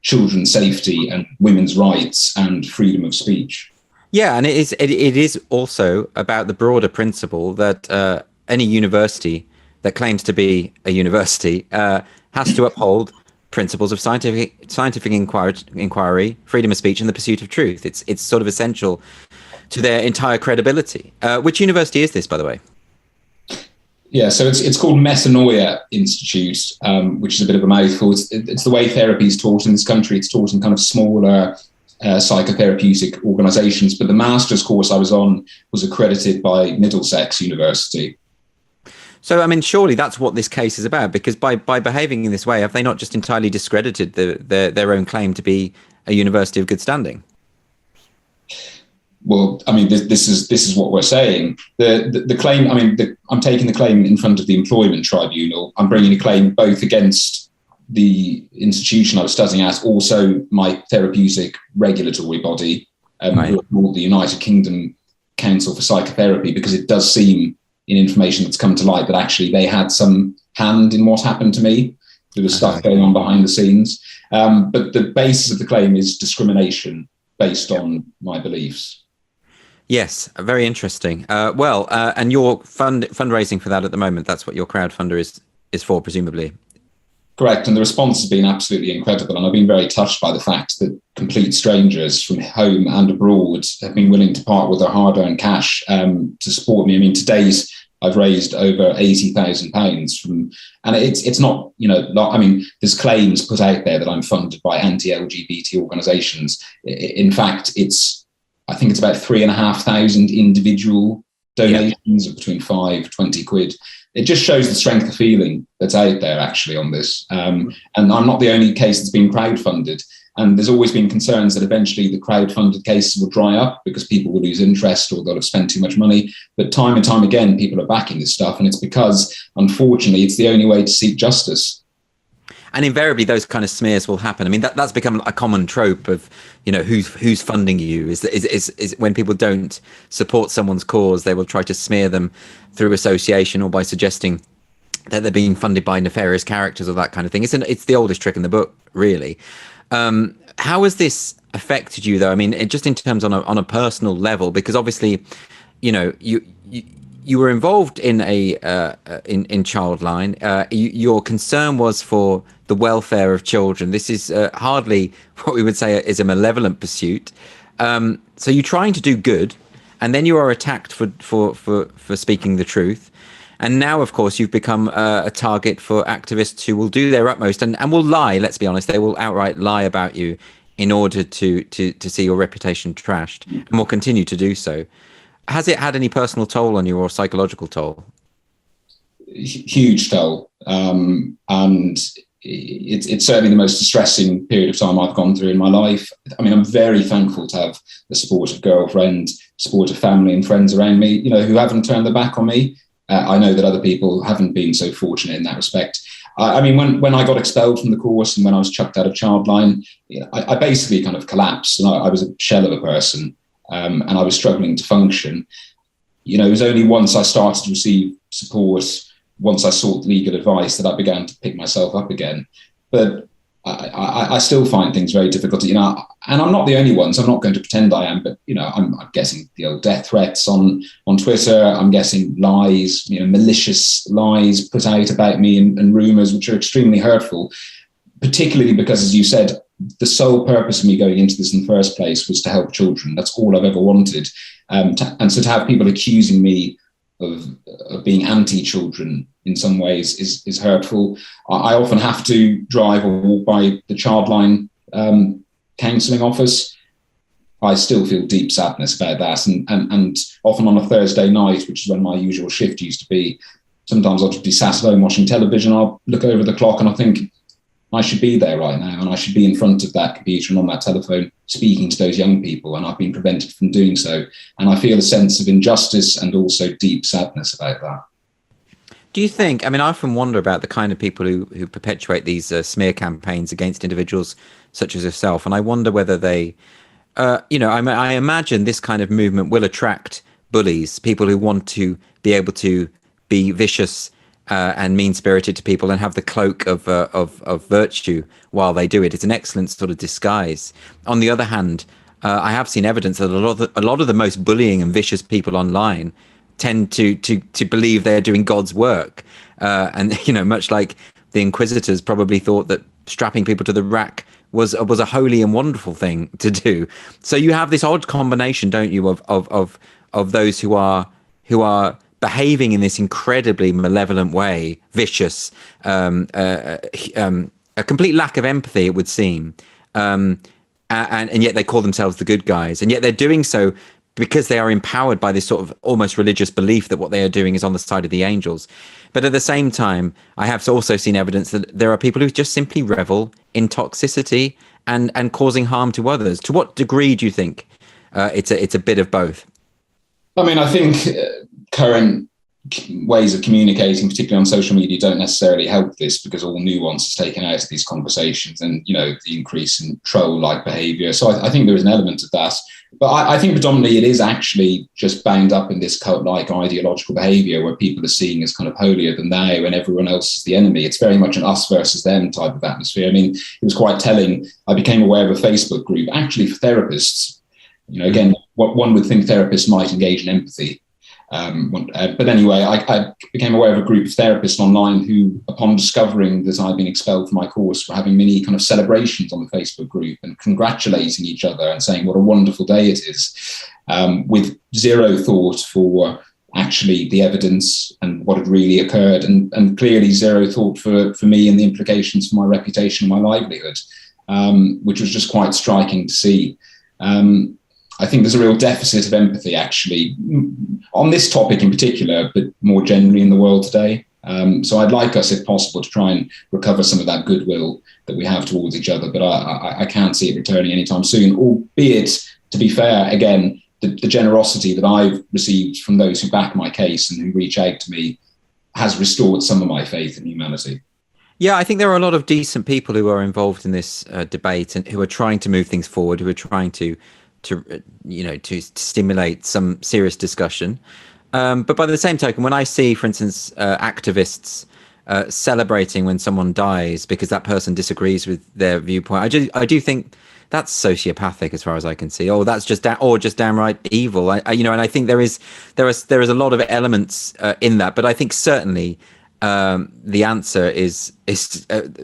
children's safety and women's rights and freedom of speech. Yeah, and it is also about the broader principle that any university that claims to be a university has to uphold principles of scientific inquiry, freedom of speech, and the pursuit of truth. It's sort of essential to their entire credibility. Which university is this, by the way? Yeah, so it's called Metanoia Institute, which is a bit of a mouthful. It's the way therapy is taught in this country. It's taught in kind of smaller psychotherapeutic organisations. But the master's course I was on was accredited by Middlesex University. So, I mean, surely that's what this case is about, because by behaving in this way, have they not just entirely discredited their own claim to be a university of good standing? Well, I mean, this is what we're saying. The claim, I mean, I'm taking the claim in front of the employment tribunal. I'm bringing a claim both against the institution I was studying at, also my therapeutic regulatory body, called the United Kingdom Council for Psychotherapy, because it does seem, in information that's come to light, that actually they had some hand in what happened to me. There was stuff going on behind the scenes. But the basis of the claim is discrimination based on my beliefs. Yes, very interesting. And your fundraising for that at the moment, that's what your crowdfunder is for, presumably. Correct. And the response has been absolutely incredible. And I've been very touched by the fact that complete strangers from home and abroad have been willing to part with their hard-earned cash to support me. I mean, to date, I've raised over £80,000 from, and it's not, I mean, there's claims put out there that I'm funded by anti-LGBT organisations. In fact, I think it's about 3,500 individual donations of between £5-20. It just shows the strength of feeling that's out there actually on this. And I'm not the only case that's been crowdfunded. And there's always been concerns that eventually the crowdfunded cases will dry up because people will lose interest or they'll have spent too much money. But time and time again, people are backing this stuff. And it's because, unfortunately, it's the only way to seek justice. And invariably, those kind of smears will happen. I mean, that's become a common trope of, who's funding you is when people don't support someone's cause, they will try to smear them through association or by suggesting that they're being funded by nefarious characters or that kind of thing. It's the oldest trick in the book, really. How has this affected you, though? I mean, just in terms on a personal level, because obviously, you were involved in in Childline. Your concern was for the welfare of children. This is hardly what we would say is a malevolent pursuit. So you're trying to do good, and then you are attacked for speaking the truth. And now, of course, you've become a target for activists who will do their utmost and will lie. Let's be honest, they will outright lie about you in order to see your reputation trashed, and will continue to do so. Has it had any personal toll on you, or psychological toll? Huge toll. And it's certainly the most distressing period of time I've gone through in my life. I mean, I'm very thankful to have the supportive girlfriend, supportive family and friends around me, you know, who haven't turned their back on me. I know that other people haven't been so fortunate in that respect. I mean, when I got expelled from the course and when I was chucked out of Childline, I basically kind of collapsed, and I was a shell of a person. And I was struggling to function. You know, it was only once I started to receive support, once I sought legal advice, that I began to pick myself up again. But I still find things very difficult, you know, and I'm not the only one, so I'm not going to pretend I am, but, you know, I'm guessing the old death threats on Twitter. I'm guessing lies, you know, malicious lies put out about me and rumours, which are extremely hurtful, particularly because, as you said, the sole purpose of me going into this in the first place was to help children. That's all I've ever wanted. And so to have people accusing me of being anti-children in some ways is hurtful. I often have to drive or walk by the Childline counselling office. I still feel deep sadness about that. And often on a Thursday night, which is when my usual shift used to be, sometimes I'll just be sat at home watching television. I'll look over the clock and I think, I should be there right now, and I should be in front of that computer and on that telephone speaking to those young people, and I've been prevented from doing so. And I feel a sense of injustice and also deep sadness about that. Do you think, I mean, I often wonder about the kind of people who perpetuate these smear campaigns against individuals such as yourself, and I wonder whether they, you know, I imagine this kind of movement will attract bullies, people who want to be able to be vicious and mean-spirited to people and have the cloak of virtue while they do it. It's an excellent sort of disguise. On the other hand, I have seen evidence that a lot of the most bullying and vicious people online tend to believe they're doing God's work. And, you know, much like the Inquisitors probably thought that strapping people to the rack was a holy and wonderful thing to do. So you have this odd combination, don't you, of those who are behaving in this incredibly malevolent way, vicious, a complete lack of empathy, it would seem, and yet they call themselves the good guys, and yet they're doing so because they are empowered by this sort of almost religious belief that what they are doing is on the side of the angels. But at the same time, I have also seen evidence that there are people who just simply revel in toxicity and causing harm to others. To what degree do you think it's a bit of both? I mean, I think current ways of communicating, particularly on social media, don't necessarily help this, because all nuance is taken out of these conversations, and, you know, the increase in troll-like behaviour. So I think there is an element of that. But I think predominantly it is actually just bound up in this cult-like ideological behaviour where people are seen as kind of holier than thou and everyone else is the enemy. It's very much an us versus them type of atmosphere. I mean, it was quite telling. I became aware of a Facebook group, actually for therapists. You know, again, what one would think therapists might engage in empathy. But anyway, I became aware of a group of therapists online who, upon discovering that I'd been expelled from my course, were having many kind of celebrations on the Facebook group and congratulating each other and saying what a wonderful day it is, with zero thought for actually the evidence and what had really occurred, and clearly zero thought for me and the implications for my reputation and my livelihood, which was just quite striking to see. I think there's a real deficit of empathy, actually, on this topic in particular, but more generally in the world today. So I'd like us, if possible, to try and recover some of that goodwill that we have towards each other, but I can't see it returning anytime soon, albeit, to be fair, again, the generosity that I've received from those who back my case and who reach out to me has restored some of my faith in humanity. Yeah, I think there are a lot of decent people who are involved in this debate and who are trying to move things forward, who are trying to stimulate some serious discussion. But by the same token, when I see, for instance, activists celebrating when someone dies because that person disagrees with their viewpoint, I do think that's sociopathic as far as I can see. Oh, that's just or just downright evil. And I think there is a lot of elements in that, but I think certainly the answer is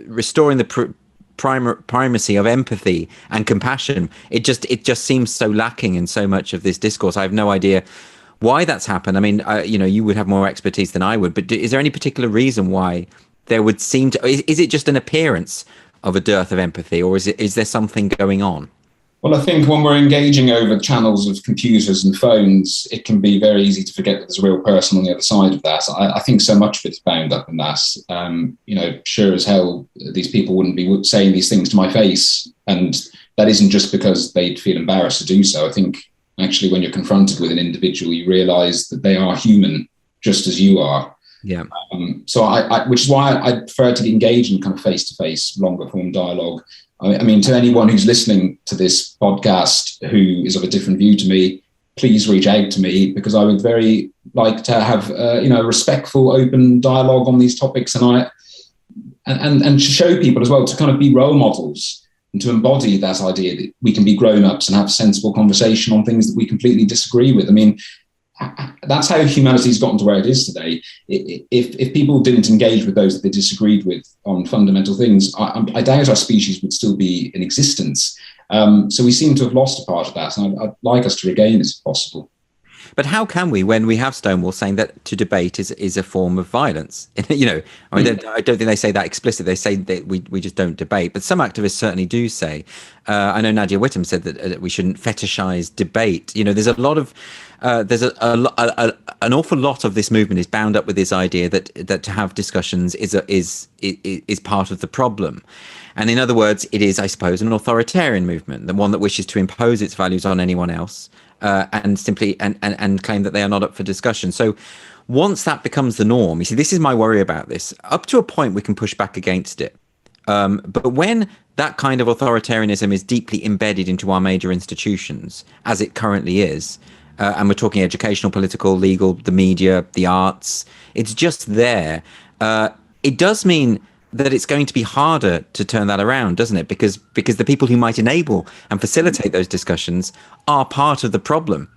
restoring the primacy of empathy and compassion. It just seems so lacking in so much of this discourse. I have no idea why that's happened. I mean, you would have more expertise than I would, but is there any particular reason why there would seem to? Is it just an appearance of a dearth of empathy, or is there something going on? Well, I think when we're engaging over channels of computers and phones, it can be very easy to forget that there's a real person on the other side of that. I think so much of it's bound up in that. Sure as hell, these people wouldn't be saying these things to my face. And that isn't just because they'd feel embarrassed to do so. I think actually when you're confronted with an individual, you realise that they are human just as you are. Yeah. Which is why I prefer to engage in kind of face-to-face, longer form dialogue. I mean, to anyone who's listening to this podcast who is of a different view to me, please reach out to me, because I would very like to have a respectful, open dialogue on these topics, and to show people as well to kind of be role models and to embody that idea that we can be grown-ups and have sensible conversation on things that we completely disagree with. I mean, that's how humanity's gotten to where it is today. If people didn't engage with those that they disagreed with on fundamental things, I doubt our species would still be in existence. So we seem to have lost a part of that, and I'd like us to regain this if possible. But how can we, when we have Stonewall saying that to debate is a form of violence? I mean, I don't think they say that explicitly. They say that we just don't debate. But some activists certainly do say. I know Nadia Whittam said that we shouldn't fetishize debate. There's a lot of there's an awful lot of this movement is bound up with this idea that to have discussions is part of the problem. And in other words, it is, I suppose, an authoritarian movement, the one that wishes to impose its values on anyone else. And simply and claim that they are not up for discussion. So once that becomes the norm, you see, this is my worry about this. Up to a point, we can push back against it. But when that kind of authoritarianism is deeply embedded into our major institutions, as it currently is, and we're talking educational, political, legal, the media, the arts, it's just there. It does mean that it's going to be harder to turn that around, doesn't it? Because the people who might enable and facilitate those discussions are part of the problem.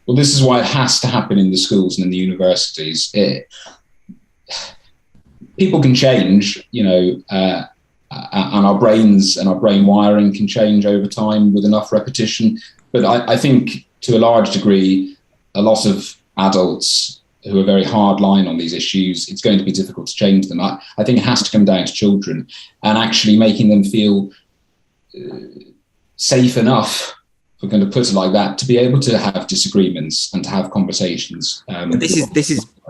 Well, this is why it has to happen in the schools and in the universities. People can change, and our brains and our brain wiring can change over time with enough repetition. But I think to a large degree, a lot of adults who are very hard line on these issues, it's going to be difficult to change them. I think it has to come down to children and actually making them feel safe enough, if we're going to put it like that, to be able to have disagreements and to have conversations.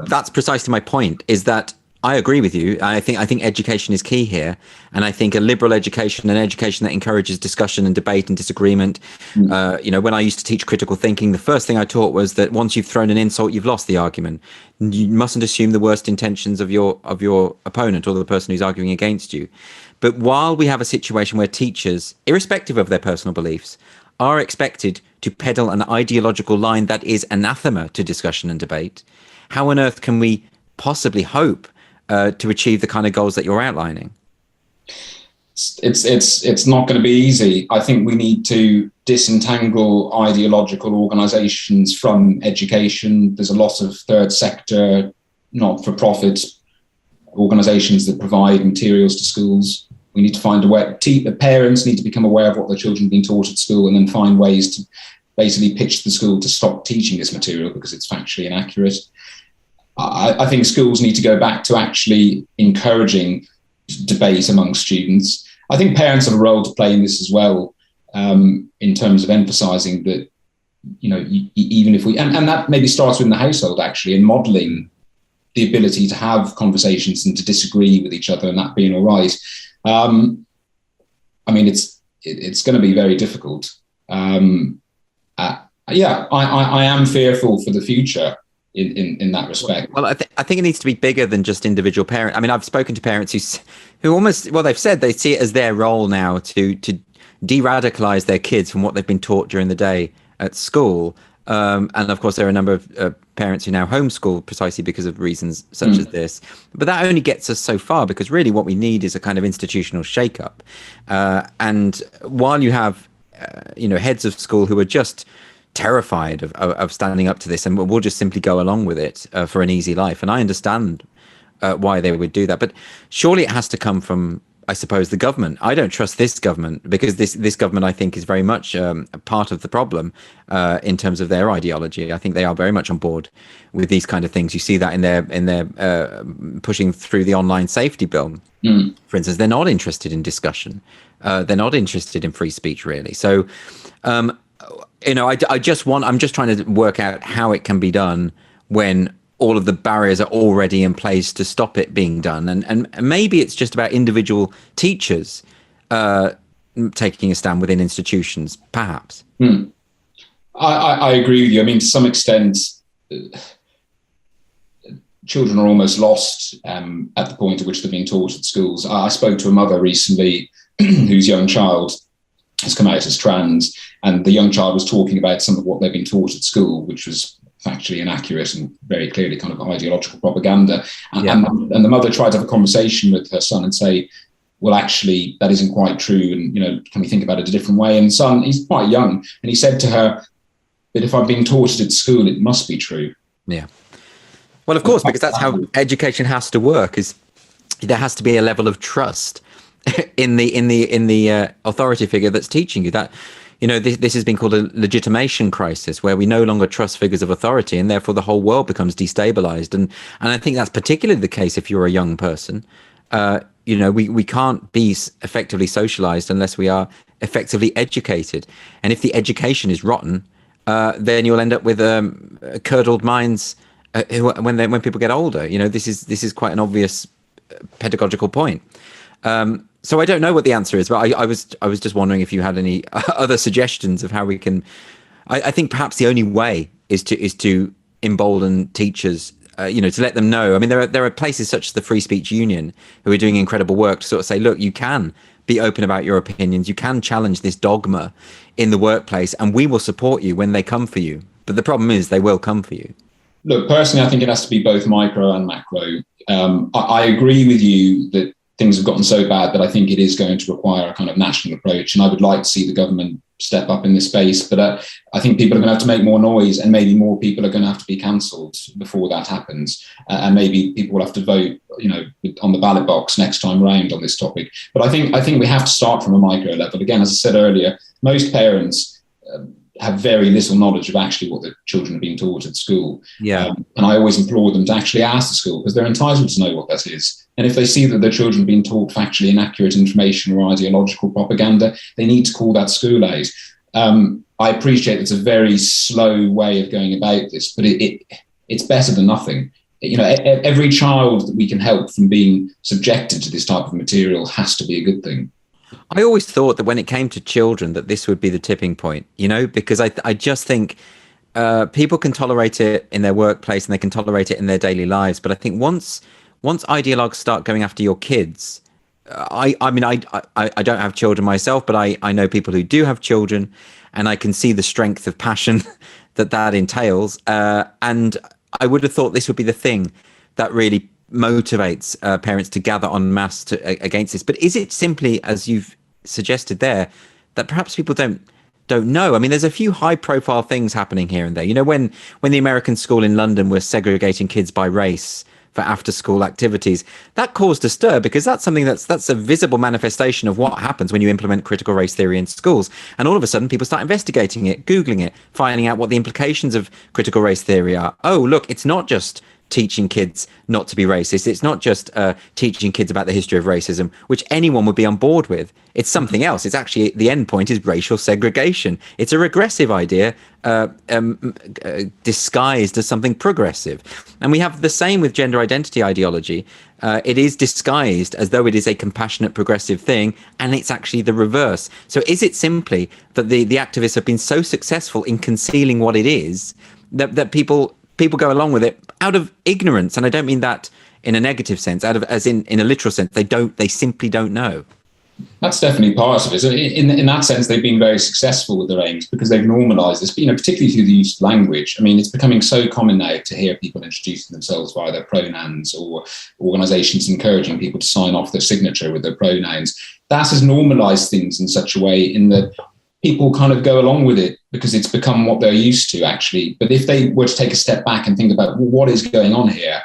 That's precisely my point, is that I agree with you. I think education is key here. And I think a liberal education, an education that encourages discussion and debate and disagreement. When I used to teach critical thinking, the first thing I taught was that once you've thrown an insult, you've lost the argument. You mustn't assume the worst intentions of your opponent or the person who's arguing against you. But while we have a situation where teachers, irrespective of their personal beliefs, are expected to peddle an ideological line that is anathema to discussion and debate, how on earth can we possibly hope to achieve the kind of goals that you're outlining? It's not going to be easy. I think we need to disentangle ideological organisations from education. There's a lot of third sector, not-for-profit organisations that provide materials to schools. We need to find a way. Parents need to become aware of what their children are being taught at school, and then find ways to basically pitch the school to stop teaching this material because it's factually inaccurate. I think schools need to go back to actually encouraging debate among students. I think parents have a role to play in this as well, in terms of emphasising that, even if we, and that maybe starts within the household actually, and modelling the ability to have conversations and to disagree with each other and that being all right. It's going to be very difficult. I am fearful for the future in that respect. Well, I think it needs to be bigger than just individual parents. I mean, I've spoken to parents who almost, well, they've said they see it as their role now to de-radicalize their kids from what they've been taught during the day at school, And of course, there are a number of parents who now homeschool precisely because of reasons such as this. But that only gets us so far, because really what we need is a kind of institutional shakeup. And while you have, heads of school who are just terrified of standing up to this and will just simply go along with it for an easy life. And I understand why they would do that. But surely it has to come from, I suppose, the government. I don't trust this government, because this government, I think, is very much a part of the problem in terms of their ideology. I think they are very much on board with these kind of things. You see that in their pushing through the online safety bill. For instance, they're not interested in discussion. They're not interested in free speech, really. So, I'm just trying to work out how it can be done when all of the barriers are already in place to stop it being done. And maybe it's just about individual teachers taking a stand within institutions, perhaps. I agree with you. I mean, to some extent, children are almost lost at the point at which they're being taught at schools. I spoke to a mother recently whose young child has come out as trans, and the young child was talking about some of what they've been taught at school, which was factually inaccurate and very clearly kind of ideological propaganda. And the mother tried to have a conversation with her son and say, well, actually, that isn't quite true. And, can we think about it a different way? And son, he's quite young. And he said to her, but if I've been taught it at school, it must be true. Yeah. Well, of course, because that's how education has to work, is there has to be a level of trust in the authority figure that's teaching you that. This has been called a legitimation crisis, where we no longer trust figures of authority, and therefore the whole world becomes destabilized. And I think that's particularly the case if you're a young person. We can't be effectively socialized unless we are effectively educated. And if the education is rotten, then you'll end up with curdled minds when people get older. This is quite an obvious pedagogical point. So I don't know what the answer is, but I was just wondering if you had any other suggestions of how we can. I think perhaps the only way is to embolden teachers, to let them know. I mean, there are places such as the Free Speech Union who are doing incredible work to sort of say, look, you can be open about your opinions, you can challenge this dogma in the workplace, and we will support you when they come for you. But the problem is they will come for you. Look, personally, I think it has to be both micro and macro. I agree with you that things have gotten so bad that I think it is going to require a kind of national approach. And I would like to see the government step up in this space. But I think people are going to have to make more noise, and maybe more people are going to have to be cancelled before that happens. And maybe people will have to vote, on the ballot box next time round on this topic. But I think we have to start from a micro level. Again, as I said earlier, most parents have very little knowledge of actually what the children are being taught at school. And I always implore them to actually ask the school, because they're entitled to know what that is. And if they see that their children are being taught factually inaccurate information or ideological propaganda, they need to call that school out. I appreciate it's a very slow way of going about this, but it's better than nothing. Every child that we can help from being subjected to this type of material has to be a good thing. I always thought that when it came to children, that this would be the tipping point, because I just think people can tolerate it in their workplace and they can tolerate it in their daily lives. But I think once ideologues start going after your kids, I don't have children myself, but I know people who do have children, and I can see the strength of passion that entails. And I would have thought this would be the thing that really motivates parents to gather en masse against this. But is it simply, as you've suggested there, that perhaps people don't know? I mean, there's a few high-profile things happening here and there. When the American school in London was segregating kids by race for after-school activities, that caused a stir, because that's something that's a visible manifestation of what happens when you implement critical race theory in schools. And all of a sudden, people start investigating it, Googling it, finding out what the implications of critical race theory are. Oh, look, it's not just teaching kids not to be racist. It's not just teaching kids about the history of racism, which anyone would be on board with. It's something else. It's actually, the end point is racial segregation. It's a regressive idea disguised as something progressive. And we have the same with gender identity ideology. It is disguised as though it is a compassionate progressive thing, and it's actually the reverse. So is it simply that the activists have been so successful in concealing what it is that people go along with it out of ignorance? And I don't mean that in a negative sense, as in a literal sense. They simply don't know. That's definitely part of it. So in that sense, they've been very successful with their aims because they've normalised this, particularly through the use of language. I mean, it's becoming so common now to hear people introducing themselves via their pronouns, or organisations encouraging people to sign off their signature with their pronouns. That has normalised things in such a way in that people kind of go along with it because it's become what they're used to, actually. But if they were to take a step back and think about, well, what is going on here,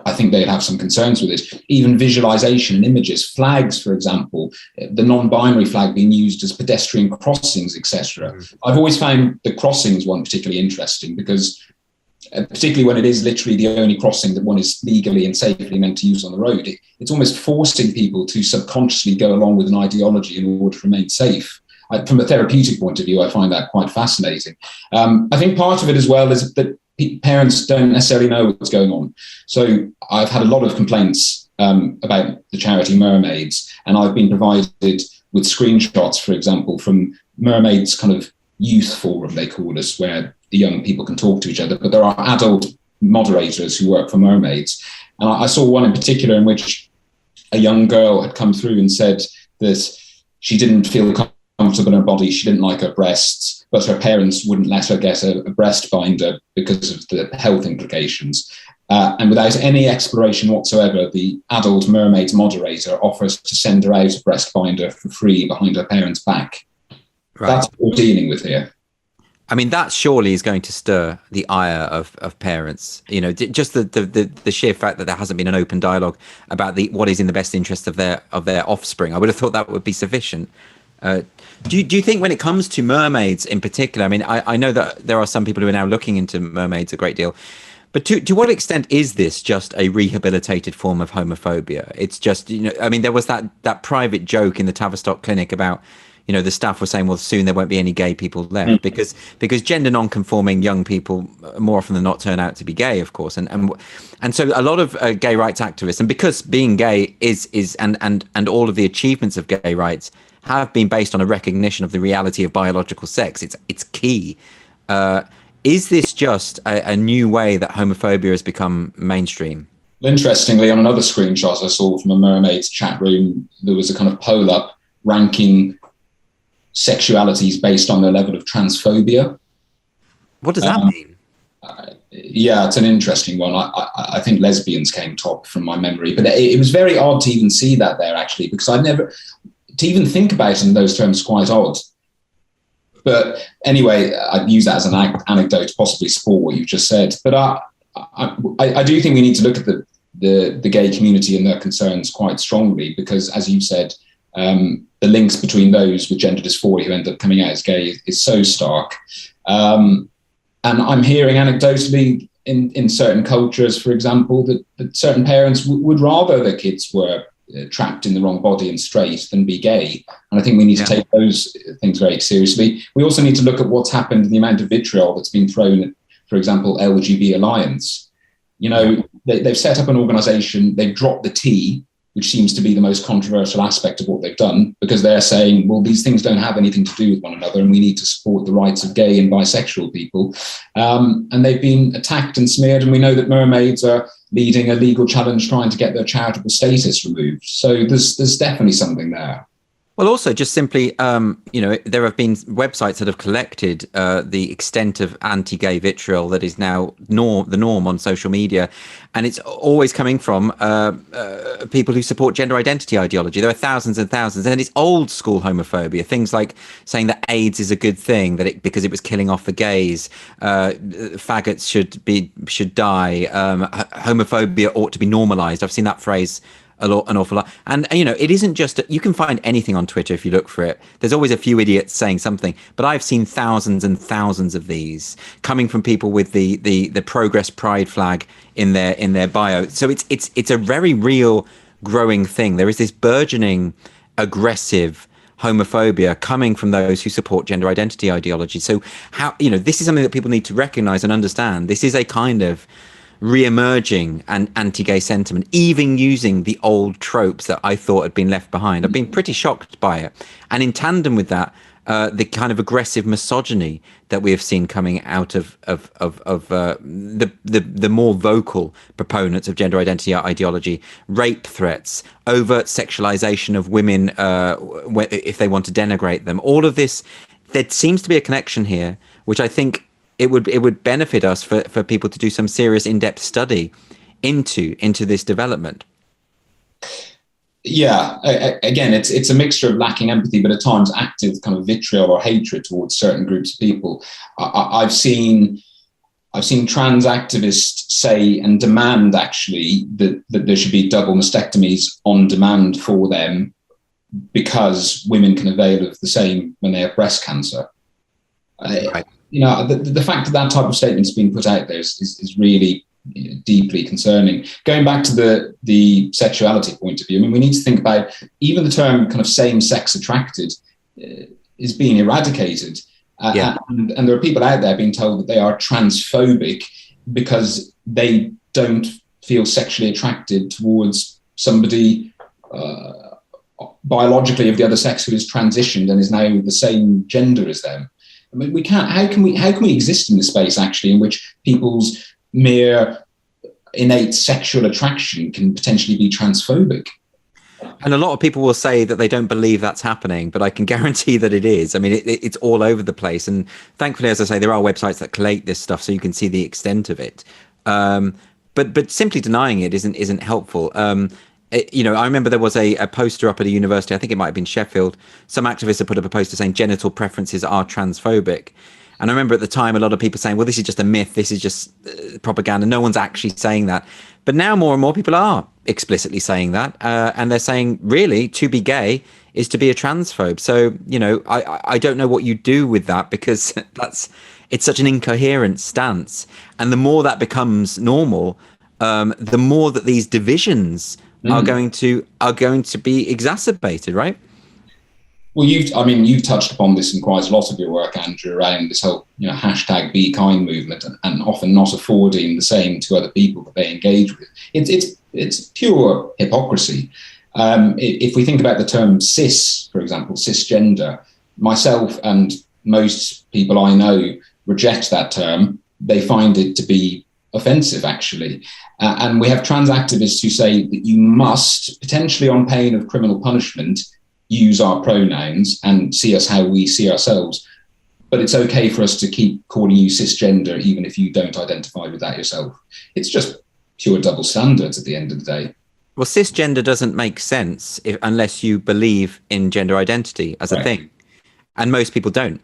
I think they'd have some concerns with it. Even visualization and images, flags, for example, the non-binary flag being used as pedestrian crossings, etc. I've always found the crossings one particularly interesting because particularly when it is literally the only crossing that one is legally and safely meant to use on the road, it's almost forcing people to subconsciously go along with an ideology in order to remain safe. From a therapeutic point of view, I find that quite fascinating. I think part of it as well is that parents don't necessarily know what's going on. So I've had a lot of complaints about the charity Mermaids, and I've been provided with screenshots, for example, from Mermaids kind of youth forum, they call us, where the young people can talk to each other. But there are adult moderators who work for Mermaids. And I saw one in particular in which a young girl had come through and said that she didn't feel comfortable in her body, she didn't like her breasts, but her parents wouldn't let her get a breast binder because of the health implications. And without any exploration whatsoever, the adult Mermaids moderator offers to send her out a breast binder for free behind her parents' back. Right. That's what we're dealing with here. I mean, that surely is going to stir the ire of parents. Just the sheer fact that there hasn't been an open dialogue about what is in the best interest of their offspring. I would have thought that would be sufficient. Do you think when it comes to mermaids in particular, I mean, I know that there are some people who are now looking into mermaids a great deal, but to what extent is this just a rehabilitated form of homophobia? It's just, I mean, there was that private joke in the Tavistock clinic about, the staff were saying, well, soon there won't be any gay people left because gender non-conforming young people more often than not turn out to be gay, of course. And so a lot of gay rights activists, and because being gay is and all of the achievements of gay rights have been based on a recognition of the reality of biological sex. It's key. Is this just a new way that homophobia has become mainstream? Interestingly, on another screenshot I saw from a Mermaids chat room, there was a kind of poll up ranking sexualities based on their level of transphobia. What does that mean? Yeah, it's an interesting one. I think lesbians came top from my memory, but it was very odd to even see that there, actually, because to even think about it in those terms is quite odd. But anyway, I'd use that as an anecdote to possibly support what you just said. But I do think we need to look at the gay community and their concerns quite strongly, because, as you said, the links between those with gender dysphoria who end up coming out as gay is so stark. And I'm hearing anecdotally in certain cultures, for example, that certain parents would rather their kids were trapped in the wrong body and straight than be gay. And I think we need to take those things very seriously. We also need to look at what's happened, the amount of vitriol that's been thrown at, for example, LGB Alliance. They've set up an organization, they've dropped the T, which seems to be the most controversial aspect of what they've done, because they're saying, well, these things don't have anything to do with one another and we need to support the rights of gay and bisexual people. And they've been attacked and smeared, and we know that Mermaids are leading a legal challenge trying to get their charitable status removed. So there's definitely something there. Well, also just simply, there have been websites that have collected the extent of anti-gay vitriol that is now the norm on social media. And it's always coming from people who support gender identity ideology. There are thousands and thousands. And it's old school homophobia, things like saying that AIDS is a good thing, because it was killing off the gays. Faggots should die. Homophobia ought to be normalized. I've seen that phrase an awful lot. And it isn't just you can find anything on Twitter if you look for it. There's always a few idiots saying something, but I've seen thousands and thousands of these coming from people with the Progress Pride flag in their bio. So it's a very real growing thing. There is this burgeoning aggressive homophobia coming from those who support gender identity ideology. So this is something that people need to recognize and understand. This is a kind of re-emerging and anti-gay sentiment, even using the old tropes that I thought had been left behind. I've been pretty shocked by it. And in tandem with that, the kind of aggressive misogyny that we have seen coming out of the more vocal proponents of gender identity ideology, rape threats, overt sexualization of women if they want to denigrate them. All of this, there seems to be a connection here, which I think it would benefit us for people to do some serious in-depth study into this development. Yeah, again, it's a mixture of lacking empathy, but at times active kind of vitriol or hatred towards certain groups of people. I've seen trans activists say and demand actually that there should be double mastectomies on demand for them because women can avail of the same when they have breast cancer. Right. The fact that type of statement is being put out there is really deeply concerning. Going back to the sexuality point of view, I mean, we need to think about even the term kind of same-sex attracted is being eradicated. And there are people out there being told that they are transphobic because they don't feel sexually attracted towards somebody biologically of the other sex who is transitioned and is now the same gender as them. I mean, we can't. How can we exist in this space actually in which people's mere innate sexual attraction can potentially be transphobic? And a lot of people will say that they don't believe that's happening, but I can guarantee that it is. I mean, it's all over the place. And thankfully, as I say, there are websites that collate this stuff so you can see the extent of it. But simply denying it isn't helpful. I remember there was a poster up at a university, I think it might have been Sheffield. Some activists had put up a poster saying genital preferences are transphobic. And I remember at the time, a lot of people saying, well, this is just a myth. This is just propaganda. No one's actually saying that. But now more and more people are explicitly saying that. And they're saying, really, to be gay is to be a transphobe. So, I don't know what you do with that because it's such an incoherent stance. And the more that becomes normal, the more that these divisions are going to be exacerbated, right? Well, you've touched upon this in quite a lot of your work, Andrew, around this whole, hashtag be kind movement and often not affording the same to other people that they engage with. It's pure hypocrisy. If we think about the term cis, for example, cisgender, myself and most people I know reject that term. They find it to be offensive, actually. And we have trans activists who say that you must, potentially on pain of criminal punishment, use our pronouns and see us how we see ourselves. But it's okay for us to keep calling you cisgender, even if you don't identify with that yourself. It's just pure double standards at the end of the day. Well, cisgender doesn't make sense unless you believe in gender identity as a thing. And most people don't.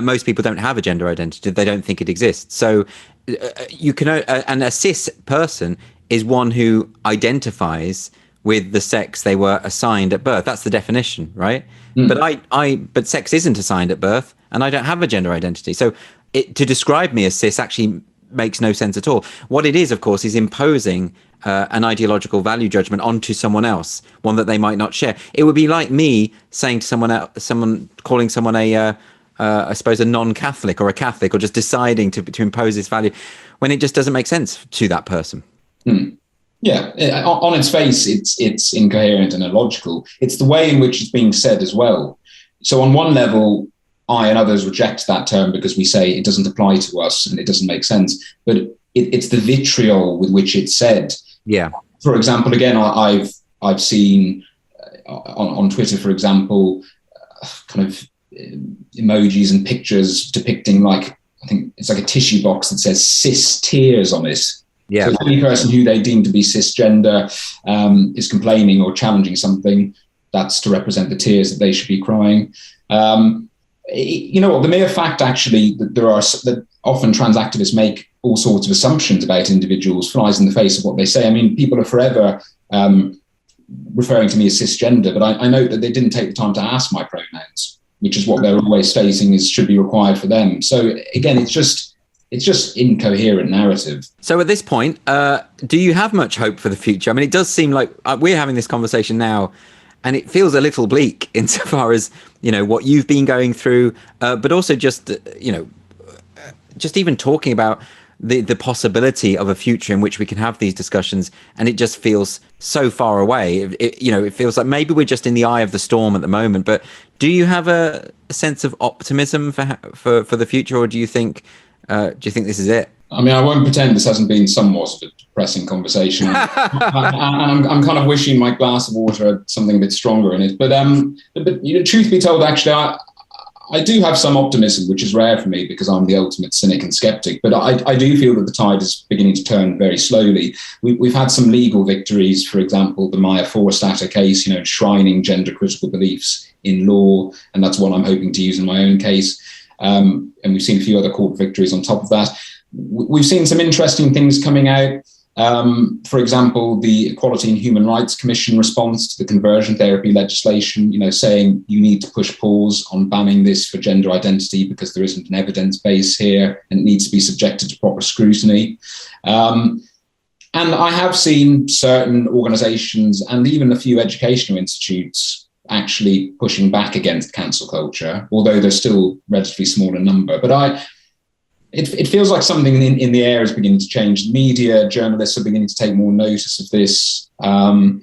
Most people don't have a gender identity. They don't think it exists. So you can, and a cis person is one who identifies with the sex they were assigned at birth. That's the definition, right? But sex isn't assigned at birth, and I don't have a gender identity. So to describe me as cis actually makes no sense at all. What it is, of course, is imposing an ideological value judgment onto someone else, one that they might not share. It would be like me saying to someone calling someone I suppose a non-Catholic or a Catholic, or just deciding to impose this value when it just doesn't make sense to that person. Yeah, on its face, it's incoherent and illogical. It's the way in which it's being said as well. So on one level, I and others reject that term because we say it doesn't apply to us and it doesn't make sense. But it's the vitriol with which it's said. Yeah. For example, again, I've seen on Twitter, for example, kind of emojis and pictures depicting I think it's like a tissue box that says cis tears on it. Yeah. So any person who they deem to be cisgender is complaining or challenging something, that's to represent the tears that they should be crying. The mere fact actually that often trans activists make all sorts of assumptions about individuals flies in the face of what they say. I mean, people are forever referring to me as cisgender, but I note that they didn't take the time to ask my pronouns, which is what they're always stating should be required for them. So again, it's just incoherent narrative. So at this point, do you have much hope for the future? I mean, it does seem like we're having this conversation now, and it feels a little bleak insofar as, what you've been going through, but also just even talking about the possibility of a future in which we can have these discussions, and it just feels so far away. It feels like maybe we're just in the eye of the storm at the moment. But do you have a sense of optimism for the future, or do you think this is it? I mean, I won't pretend this hasn't been somewhat of a depressing conversation. I'm kind of wishing my glass of water had something a bit stronger in it. But truth be told, actually, I do have some optimism, which is rare for me because I'm the ultimate cynic and skeptic. But I do feel that the tide is beginning to turn very slowly. We've had some legal victories, for example, the Maya Forstater case, enshrining gender critical beliefs in law. And that's one I'm hoping to use in my own case. And we've seen a few other court victories on top of that. We've seen some interesting things coming out. For example, the Equality and Human Rights Commission response to the conversion therapy legislation, saying you need to push pause on banning this for gender identity because there isn't an evidence base here and it needs to be subjected to proper scrutiny. And I have seen certain organisations and even a few educational institutes actually pushing back against cancel culture, although they're still relatively small in number. But it feels like something in the air is beginning to change. Media, journalists are beginning to take more notice of this. And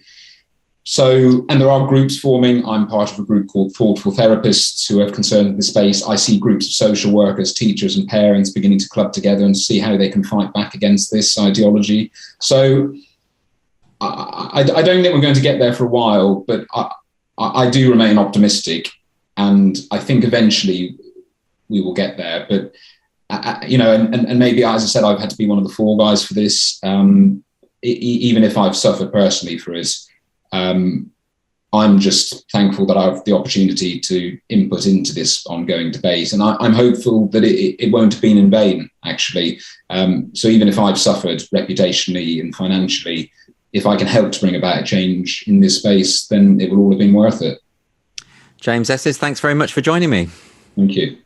there are groups forming. I'm part of a group called Thoughtful Therapists who have concern with the space. I see groups of social workers, teachers and parents beginning to club together and see how they can fight back against this ideology. So I don't think we're going to get there for a while, but I do remain optimistic. And I think eventually we will get there. But and maybe, as I said, I've had to be one of the fall guys for this. Even if I've suffered personally for it, I'm just thankful that I have the opportunity to input into this ongoing debate. And I'm hopeful that it won't have been in vain, actually. So even if I've suffered reputationally and financially, if I can help to bring about a change in this space, then it will all have been worth it. James Esses, thanks very much for joining me. Thank you.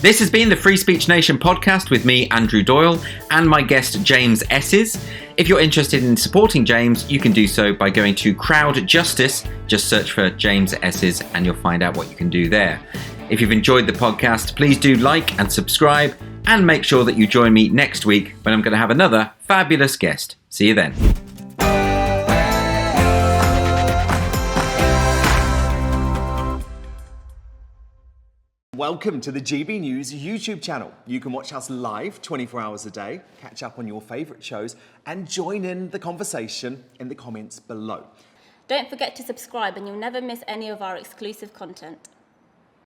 This has been the Free Speech Nation podcast with me, Andrew Doyle, and my guest, James Esses. If you're interested in supporting James, you can do so by going to Crowd Justice. Just search for James Esses and you'll find out what you can do there. If you've enjoyed the podcast, please do like and subscribe, and make sure that you join me next week when I'm going to have another fabulous guest. See you then. Welcome to the GBNews YouTube channel. You can watch us live 24 hours a day, catch up on your favourite shows, and join in the conversation in the comments below. Don't forget to subscribe and you'll never miss any of our exclusive content.